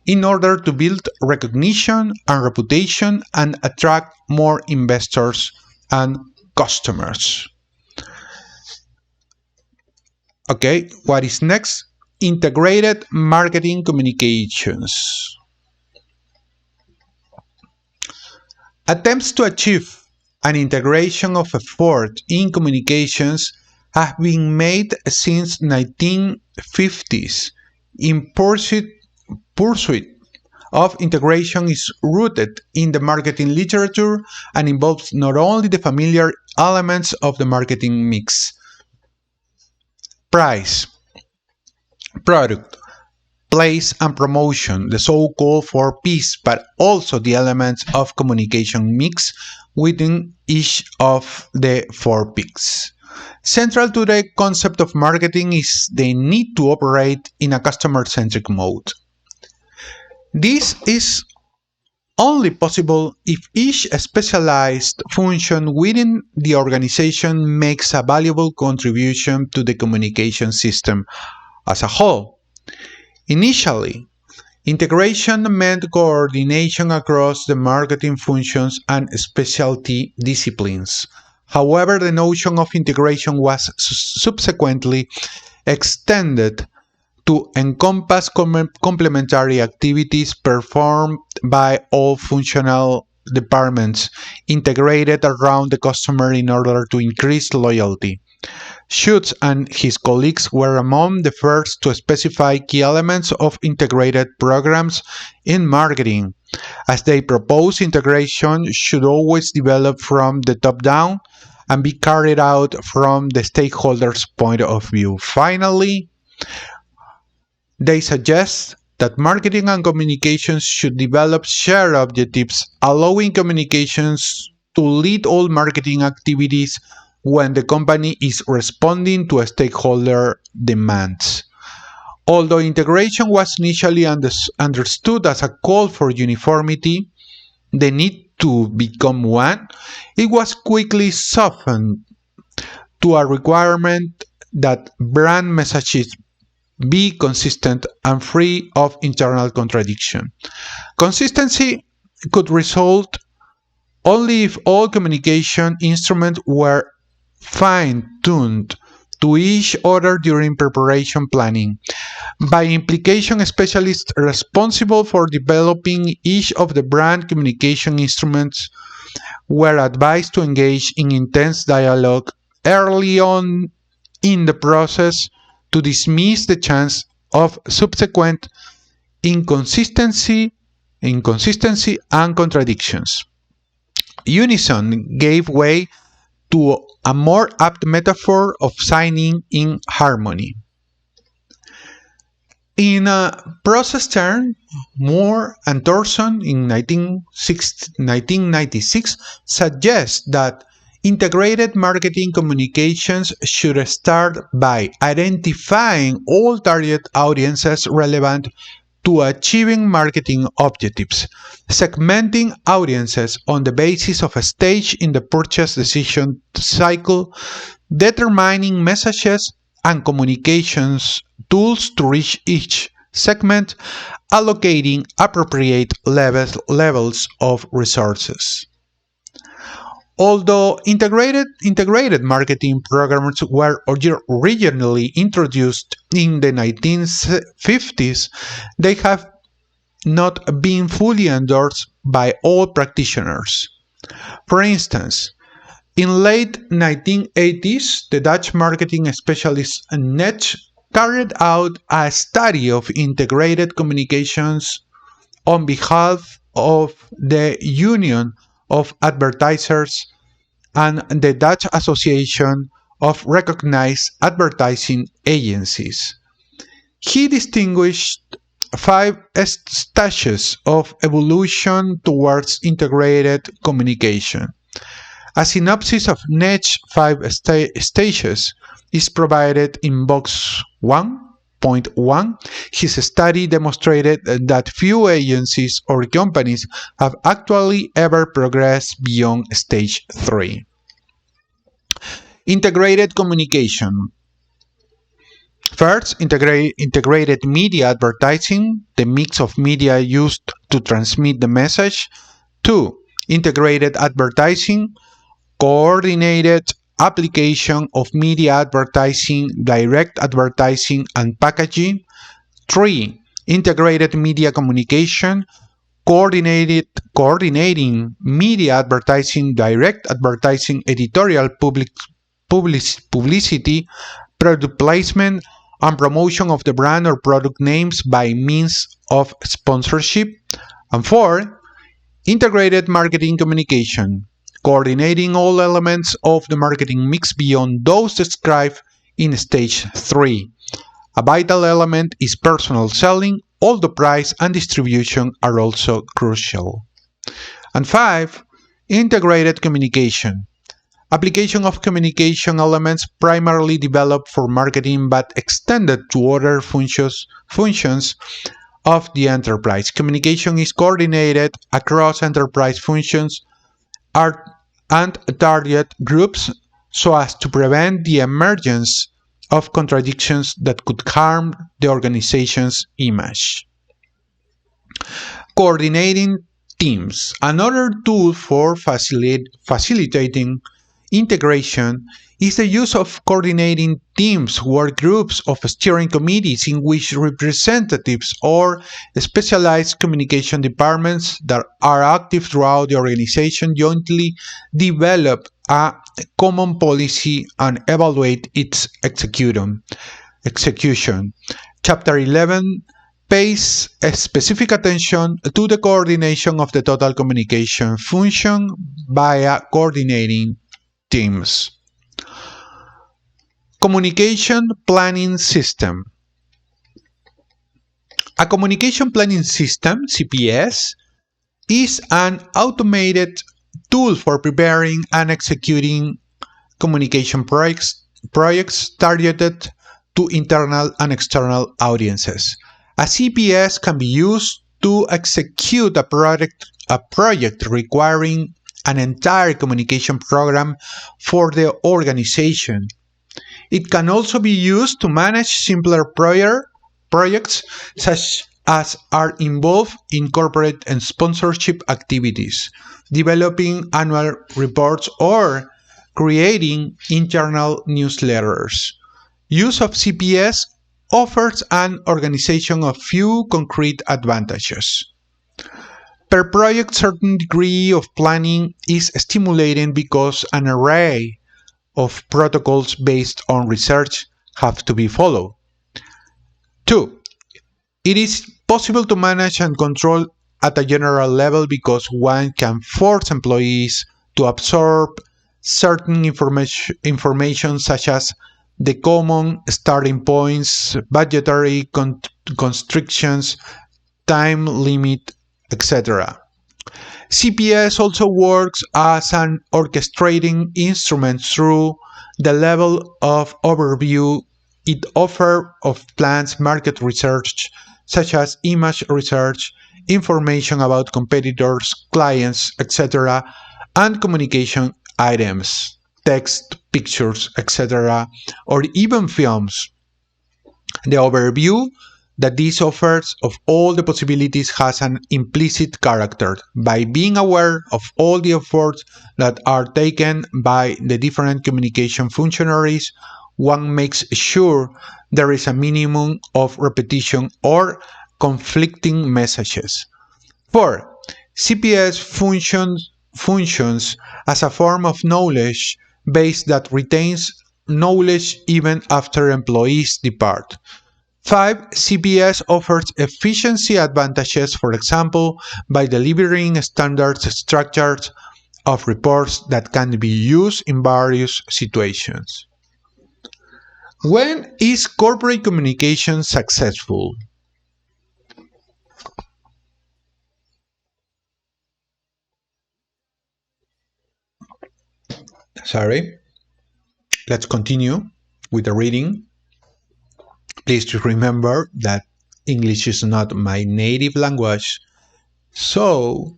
in order to build recognition and reputation and attract more investors and customers. Okay, what is next? Integrated marketing communications. Attempts to achieve an integration of effort in communications have been made since 1950s in pursuit of integration is rooted in the marketing literature and involves not only the familiar elements of the marketing mix: price, product, place, and promotion, the so-called 4Ps, but also the elements of communication mix within each of the 4Ps. Central to the concept of marketing is the need to operate in a customer-centric mode. This is only possible if each specialized function within the organization makes a valuable contribution to the communication system as a whole. Initially, integration meant coordination across the marketing functions and specialty disciplines. However, the notion of integration was subsequently extended to encompass complementary activities performed by all functional departments integrated around the customer in order to increase loyalty. Schutz and his colleagues were among the first to specify key elements of integrated programs in marketing, as they proposed integration should always develop from the top down and be carried out from the stakeholders' point of view. Finally, they suggest that marketing and communications should develop shared objectives, allowing communications to lead all marketing activities when the company is responding to a stakeholder demands. Although integration was initially understood as a call for uniformity, the need to become one, it was quickly softened to a requirement that brand messages be consistent and free of internal contradiction. Consistency could result only if all communication instruments were fine-tuned to each other during preparation planning. By implication, specialists responsible for developing each of the brand communication instruments were advised to engage in intense dialogue early on in the process to dismiss the chance of subsequent inconsistency and contradictions. Unison gave way to a more apt metaphor of signing in harmony. In a process term, Moore and Thorson in 1996 suggest that integrated marketing communications should start by identifying all target audiences relevant to achieving marketing objectives, segmenting audiences on the basis of a stage in the purchase decision cycle, determining messages and communications tools to reach each segment, allocating appropriate levels of resources. Although integrated marketing programs were originally introduced in the 1950s, they have not been fully endorsed by all practitioners. For instance, in late 1980s, the Dutch marketing specialist Net carried out a study of integrated communications on behalf of the Union of Advertisers and the Dutch Association of Recognized Advertising Agencies. He distinguished 5 stages of evolution towards integrated communication. A synopsis of Net's 5 stages is provided in box 1.1. His study demonstrated that few agencies or companies have actually ever progressed beyond stage 3. Integrated communication. First, integrated media advertising, the mix of media used to transmit the message. 2. Integrated advertising, coordinated application of media advertising, direct advertising, and packaging. 3. Integrated media communication, coordinating media advertising, direct advertising, editorial publicity, product placement, and promotion of the brand or product names by means of sponsorship. And four, integrated marketing communication, coordinating all elements of the marketing mix beyond those described in stage 3. A vital element is personal selling, although price and distribution are also crucial. And 5. Integrated communication. Application of communication elements primarily developed for marketing but extended to other functions of the enterprise. Communication is coordinated across enterprise functions and target groups so as to prevent the emergence of contradictions that could harm the organization's image. Coordinating teams. Another tool for facilitating integration is the use of coordinating teams, work groups of steering committees in which representatives or specialized communication departments that are active throughout the organization jointly develop a common policy and evaluate its execution. Chapter 11 pays a specific attention to the coordination of the total communication function via coordinating teams. Communication planning system. A communication planning system, CPS, is an automated tool for preparing and executing communication projects targeted to internal and external audiences. A CPS can be used to execute a project requiring an entire communication program for the organization. It can also be used to manage simpler projects such as are involved in corporate and sponsorship activities, developing annual reports, or creating internal newsletters. Use of CPS offers an organization a few concrete advantages. Per project, certain degree of planning is stimulating because an array of protocols based on research have to be followed. 2. It is possible to manage and control at a general level because one can force employees to absorb certain information such as the common starting points, budgetary constrictions, time limit, etc. CPS also works as an orchestrating instrument through the level of overview it offers of plans, market research, such as image research, information about competitors, clients, etc., and communication items, text, pictures, etc., or even films. The overview that this offers of all the possibilities has an implicit character. By being aware of all the efforts that are taken by the different communication functionaries, one makes sure there is a minimum of repetition or conflicting messages. 4. CPS functions as a form of knowledge base that retains knowledge even after employees depart. 5. CPS offers efficiency advantages, for example, by delivering standard structures of reports that can be used in various situations. When is corporate communication successful? Sorry. Let's continue with the reading. Please remember that English is not my native language, so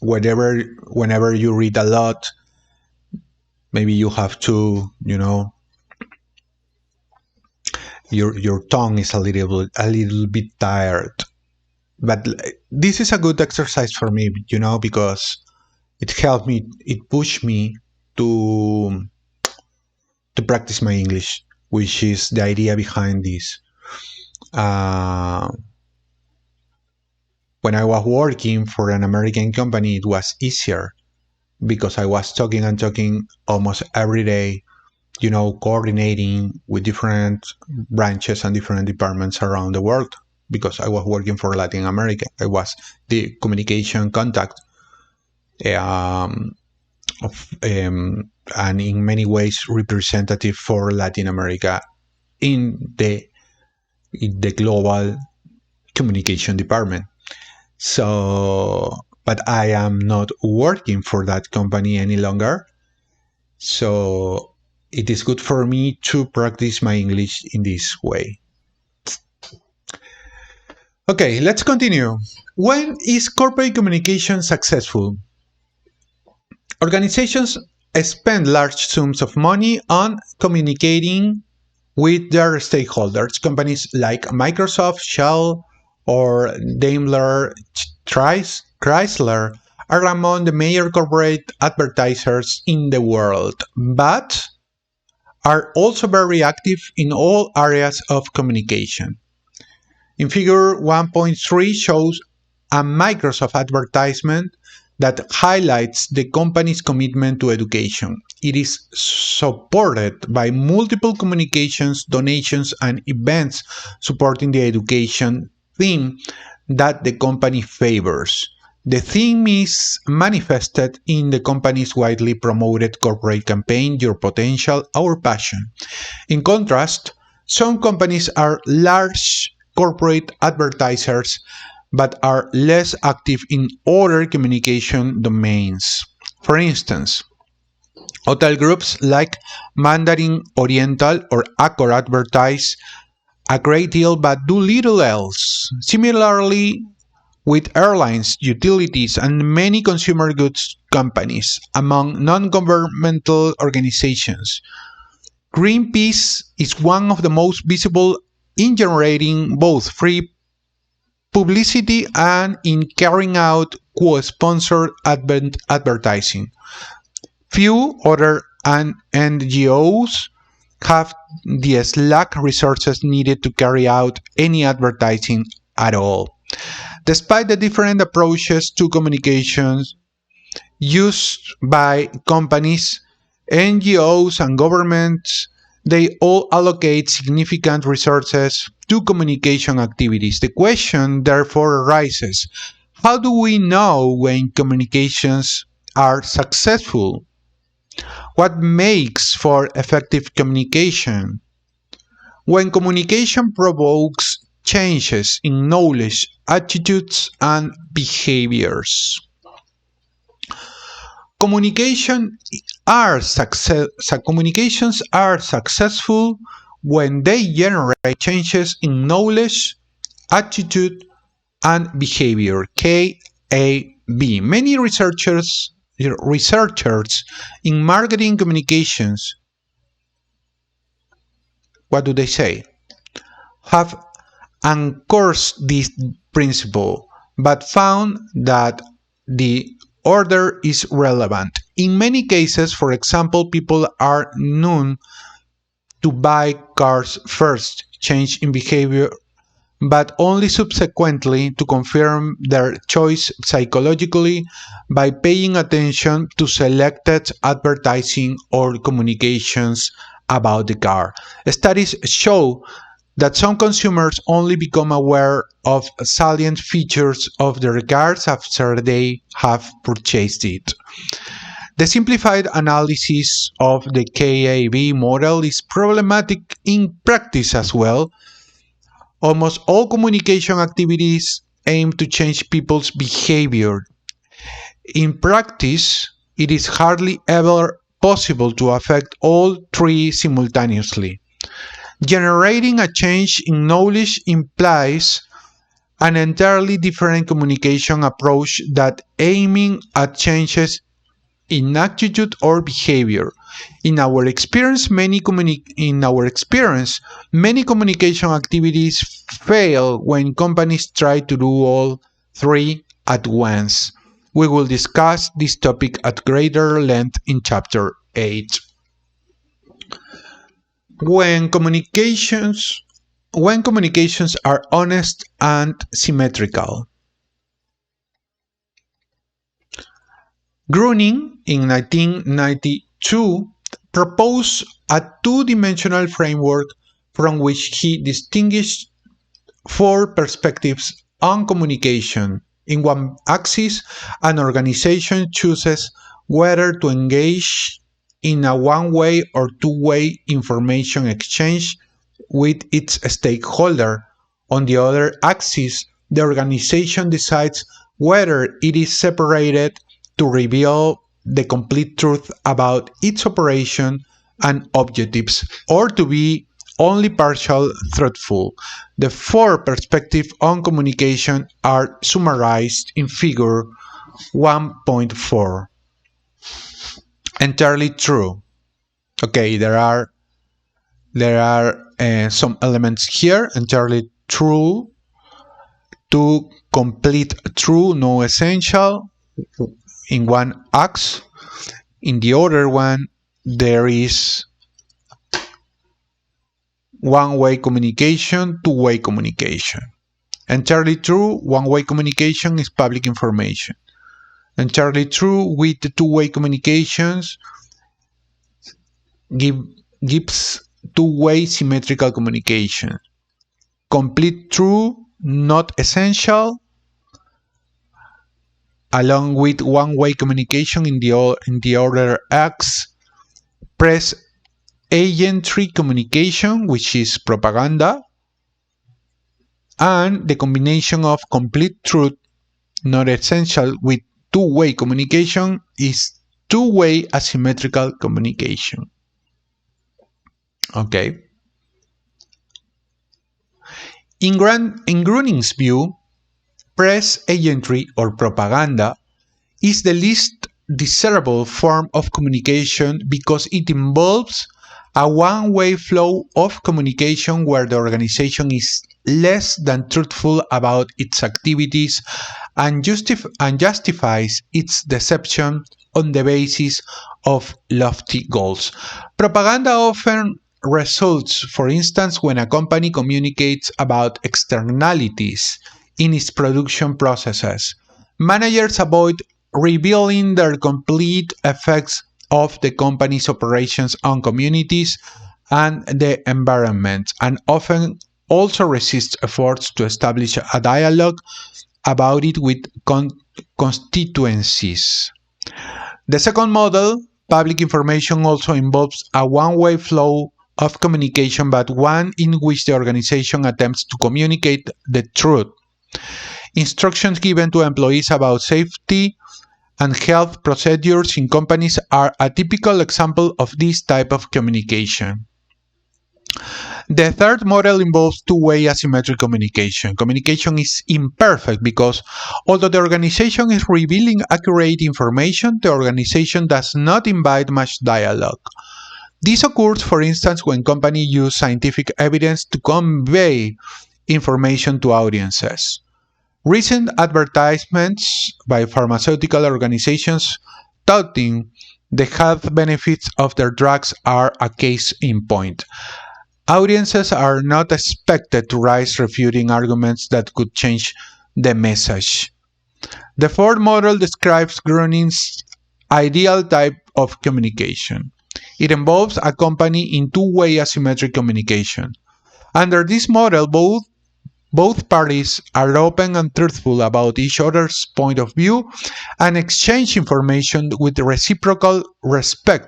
whenever you read a lot, maybe you have to, your tongue is a little bit tired. But this is a good exercise for me, because it helped me, it pushed me to practice my English, which is the idea behind this. When I was working for an American company, it was easier because I was talking almost every day, coordinating with different branches and different departments around the world, because I was working for Latin America. I was the communication contact and in many ways representative for Latin America in the global communication department. So, but I am not working for that company any longer. So it is good for me to practice my English in this way. Okay, let's continue. When is corporate communication successful? Organizations spend large sums of money on communicating with their stakeholders. Companies like Microsoft, Shell, or Daimler Chrysler are among the major corporate advertisers in the world, but are also very active in all areas of communication. In figure 1.3 shows a Microsoft advertisement that highlights the company's commitment to education. It is supported by multiple communications, donations, and events supporting the education theme that the company favors. The theme is manifested in the company's widely promoted corporate campaign, Your Potential, Our Passion. In contrast, some companies are large corporate advertisers but are less active in other communication domains. For instance, hotel groups like Mandarin Oriental or Accor advertise a great deal but do little else. Similarly, with airlines, utilities, and many consumer goods companies, among non-governmental organizations. Greenpeace is one of the most visible in generating both free publicity and in carrying out co-sponsored advertising. Few other NGOs have the slack resources needed to carry out any advertising at all. Despite the different approaches to communications used by companies, NGOs, and governments, they all allocate significant resources to communication activities. The question therefore arises, how do we know when communications are successful? What makes for effective communication? When communication provokes changes in knowledge, attitudes, and behaviors. Communications are successful when they generate changes in knowledge, attitude, and behavior. KAB. Many researchers in marketing communications, what do they say? Have anchored this principle, but found that the order is relevant. In many cases, for example, people are known to buy cars first, change in behavior, but only subsequently to confirm their choice psychologically by paying attention to selected advertising or communications about the car. Studies show that some consumers only become aware of salient features of their cars after they have purchased it. The simplified analysis of the KAB model is problematic in practice as well. Almost all communication activities aim to change people's behavior. In practice, it is hardly ever possible to affect all three simultaneously. Generating a change in knowledge implies an entirely different communication approach than aiming at changes in attitude or behavior. In our experience, many communication activities fail when companies try to do all three at once. We will discuss this topic at greater length in Chapter 8. When communications are honest and symmetrical. Gruning in 1992 proposed a two-dimensional framework from which he distinguished four perspectives on communication. In one axis, an organization chooses whether to engage in a one-way or two-way information exchange with its stakeholder. On the other axis, the organization decides whether it is separated to reveal the complete truth about its operation and objectives, or to be only partial truthful. The four perspectives on communication are summarized in figure 1.4. Entirely true. Okay, there are some elements here. Entirely true, to complete true, no essential, in one axe. In the other one, there is one-way communication, two-way communication. Entirely true, one-way communication is public information. Entirely true, with the two-way communications gives two-way symmetrical communication. Complete true, not essential, along with one-way communication in the order X. Press agentry communication, which is propaganda, and the combination of complete truth, not essential, with two-way communication is two-way asymmetrical communication. Okay. In Groening's view, press agentry or propaganda is the least desirable form of communication because it involves a one-way flow of communication where the organization is less than truthful about its activities and justifies its deception on the basis of lofty goals. Propaganda often results, for instance, when a company communicates about externalities in its production processes. Managers avoid revealing the complete effects of the company's operations on communities and the environment, and often also resist efforts to establish a dialogue about it with constituencies. The second model, public information, also involves a one-way flow of communication, but one in which the organization attempts to communicate the truth. Instructions given to employees about safety and health procedures in companies are a typical example of this type of communication. The third model involves two-way asymmetric communication. Communication is imperfect because although the organization is revealing accurate information, the organization does not invite much dialogue. This occurs, for instance, when companies use scientific evidence to convey information to audiences. Recent advertisements by pharmaceutical organizations touting the health benefits of their drugs are a case in point. Audiences are not expected to raise refuting arguments that could change the message. The fourth model describes Groening's ideal type of communication. It involves a company in two-way asymmetric communication. Under this model, both parties are open and truthful about each other's point of view and exchange information with reciprocal respect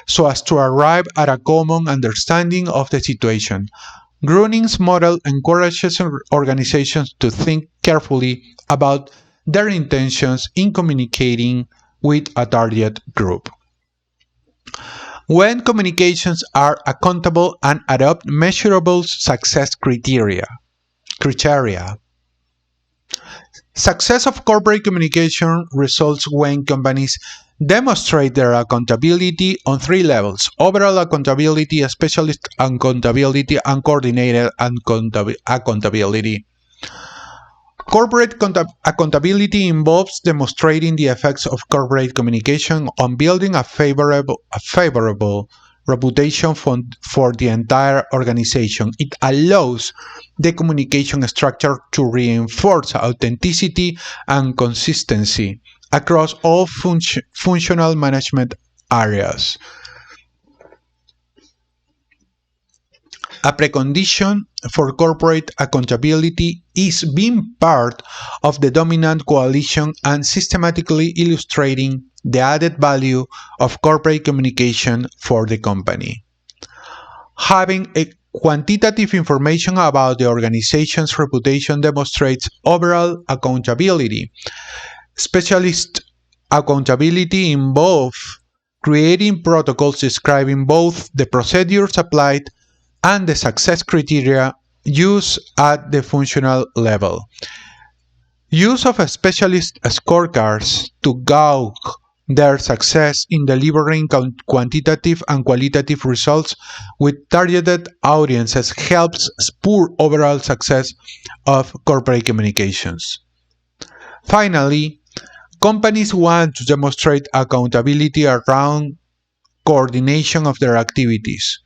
so as to arrive at a common understanding of the situation. Groening's model encourages organizations to think carefully about their intentions in communicating with a target group. When communications are accountable and adopt measurable success criteria. Success of corporate communication results when companies demonstrate their accountability on three levels: overall accountability, specialist accountability, and coordinated accountability. Corporate accountability involves demonstrating the effects of corporate communication on building a favorable reputation for the entire organization. It allows the communication structure to reinforce authenticity and consistency across all functional management areas. A precondition for corporate accountability is being part of the dominant coalition and systematically illustrating the added value of corporate communication for the company. Having a quantitative information about the organization's reputation demonstrates overall accountability. Specialist accountability involves creating protocols describing both the procedures applied and the success criteria used at the functional level. Use of specialist scorecards to gauge their success in delivering quantitative and qualitative results with targeted audiences helps spur overall success of corporate communications. Finally, companies want to demonstrate accountability around coordination of their activities.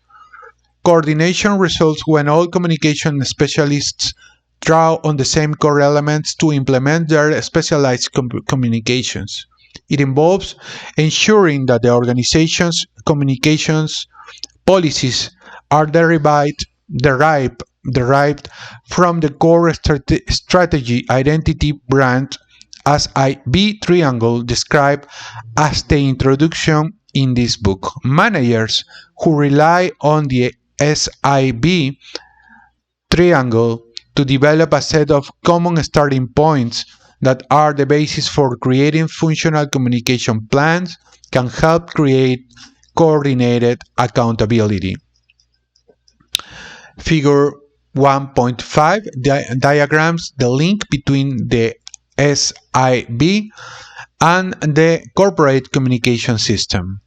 Coordination results when all communication specialists draw on the same core elements to implement their specialized communications. It involves ensuring that the organization's communications policies are derived from the core strategy, identity, brand, as I-B triangle described as the introduction in this book. Managers who rely on the SIB triangle to develop a set of common starting points that are the basis for creating functional communication plans can help create coordinated accountability. Figure 1.5 diagrams the link between the SIB and the corporate communication system.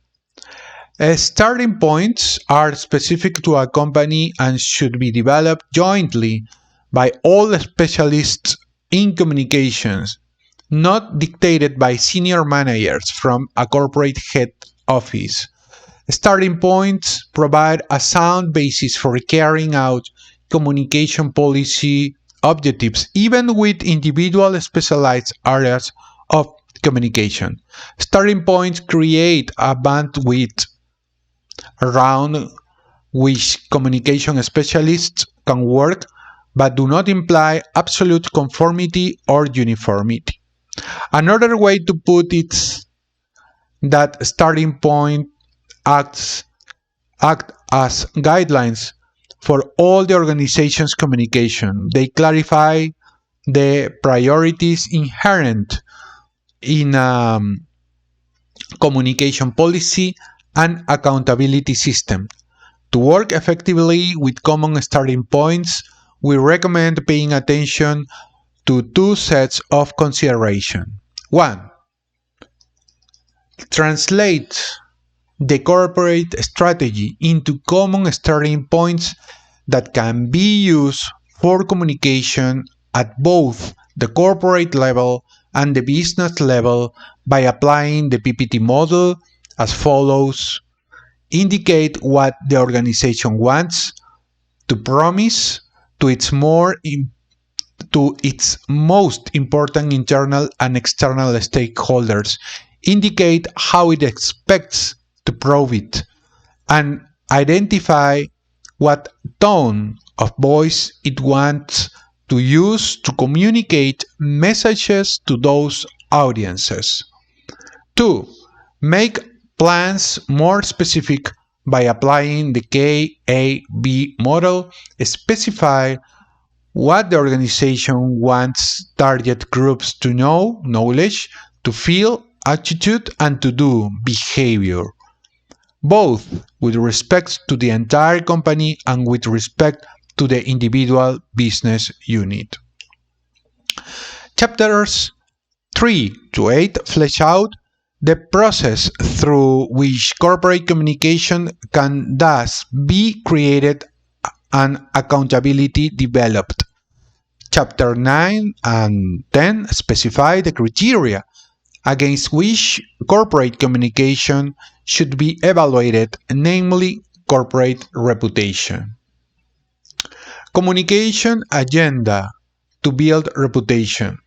Starting points are specific to a company and should be developed jointly by all specialists in communications, not dictated by senior managers from a corporate head office. Starting points provide a sound basis for carrying out communication policy objectives, even with individual specialized areas of communication. Starting points create a bandwidth around which communication specialists can work, but do not imply absolute conformity or uniformity. Another way to put it is that starting point act as guidelines for all the organization's communication. They clarify the priorities inherent in communication policy and accountability system. To work effectively with common starting points, we recommend paying attention to two sets of consideration. 1. Translate the corporate strategy into common starting points that can be used for communication at both the corporate level and the business level by applying the PPT model as follows. Indicate what the organization wants to promise to its most important internal and external stakeholders. Indicate how it expects to prove it, and identify what tone of voice it wants to use to communicate messages to those audiences. 2. Make plans more specific by applying the KAB model. Specify what the organization wants target groups to know, knowledge, to feel, attitude, and to do, behavior, both with respect to the entire company and with respect to the individual business unit. Chapters 3 to 8 flesh out the process through which corporate communication can thus be created and accountability developed. Chapter 9 and 10 specify the criteria against which corporate communication should be evaluated, namely corporate reputation. Communication agenda to build reputation.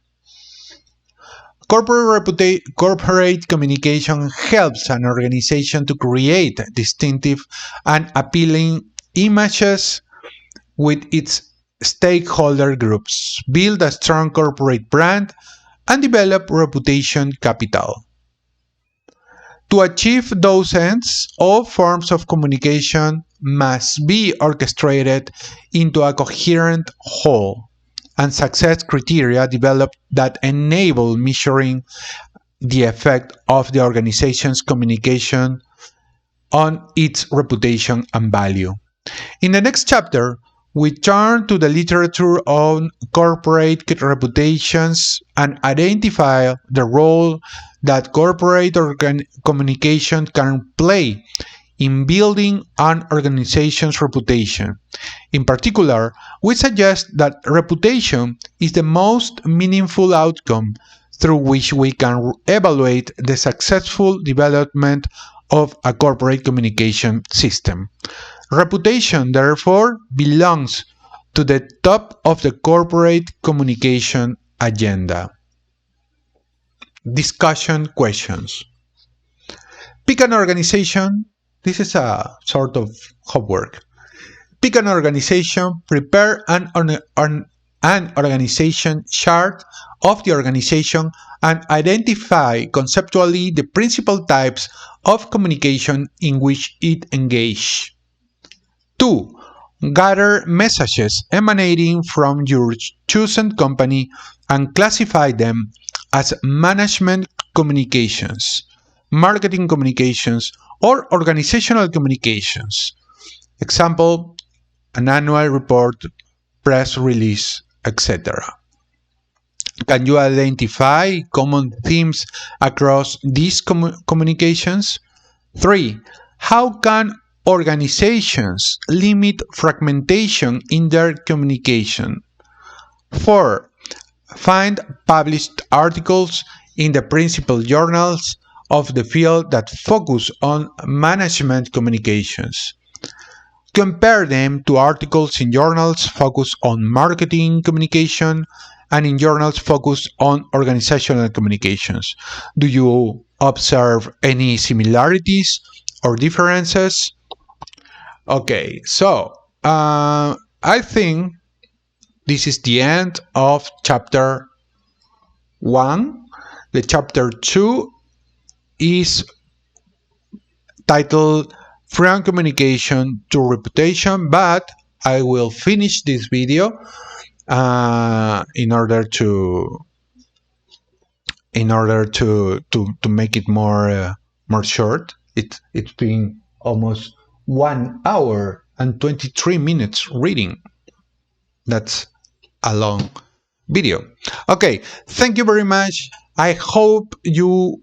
Corporate communication helps an organization to create distinctive and appealing images with its stakeholder groups, build a strong corporate brand, and develop reputation capital. To achieve those ends, all forms of communication must be orchestrated into a coherent whole, and success criteria developed that enable measuring the effect of the organization's communication on its reputation and value. In the next chapter, we turn to the literature on corporate reputations and identify the role that corporate communication can play in building an organization's reputation. In particular, we suggest that reputation is the most meaningful outcome through which we can evaluate the successful development of a corporate communication system. Reputation, therefore, belongs to the top of the corporate communication agenda. Discussion questions. Pick an organization. This is a sort of homework. Pick an organization, prepare an organization chart of the organization, and identify conceptually the principal types of communication in which it engages. 2. Gather messages emanating from your chosen company and classify them as management communications, marketing communications, or organizational communications. Example, an annual report, press release, etc. Can you identify common themes across these communications? 3. How can organizations limit fragmentation in their communication? 4. Find published articles in the principal journals of the field that focus on management communications. Compare them to articles in journals focused on marketing communication and in journals focused on organizational communications. Do you observe any similarities or differences? Okay, so I think this is the end of chapter 1. The chapter 2 is titled From Communication to Reputation, but I will finish this video in order to make it more short. It's been almost 1 hour and 23 minutes reading. That's a long video. Okay, thank you very much. I hope you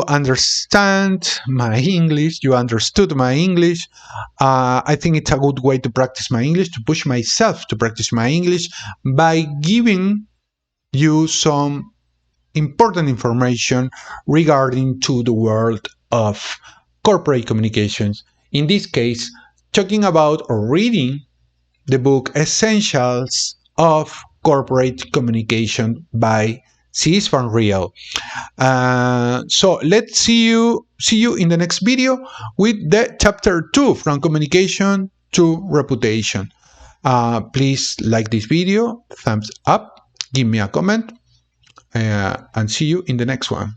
understand my English, you understood my English. I think it's a good way to practice my English, to push myself to practice my English by giving you some important information regarding to the world of corporate communications. In this case, talking about or reading the book Essentials of Corporate Communication by Cees van Riel. So let's see you in the next video with the chapter 2, From Communication to Reputation. Please like this video, thumbs up, give me a comment, and see you in the next one.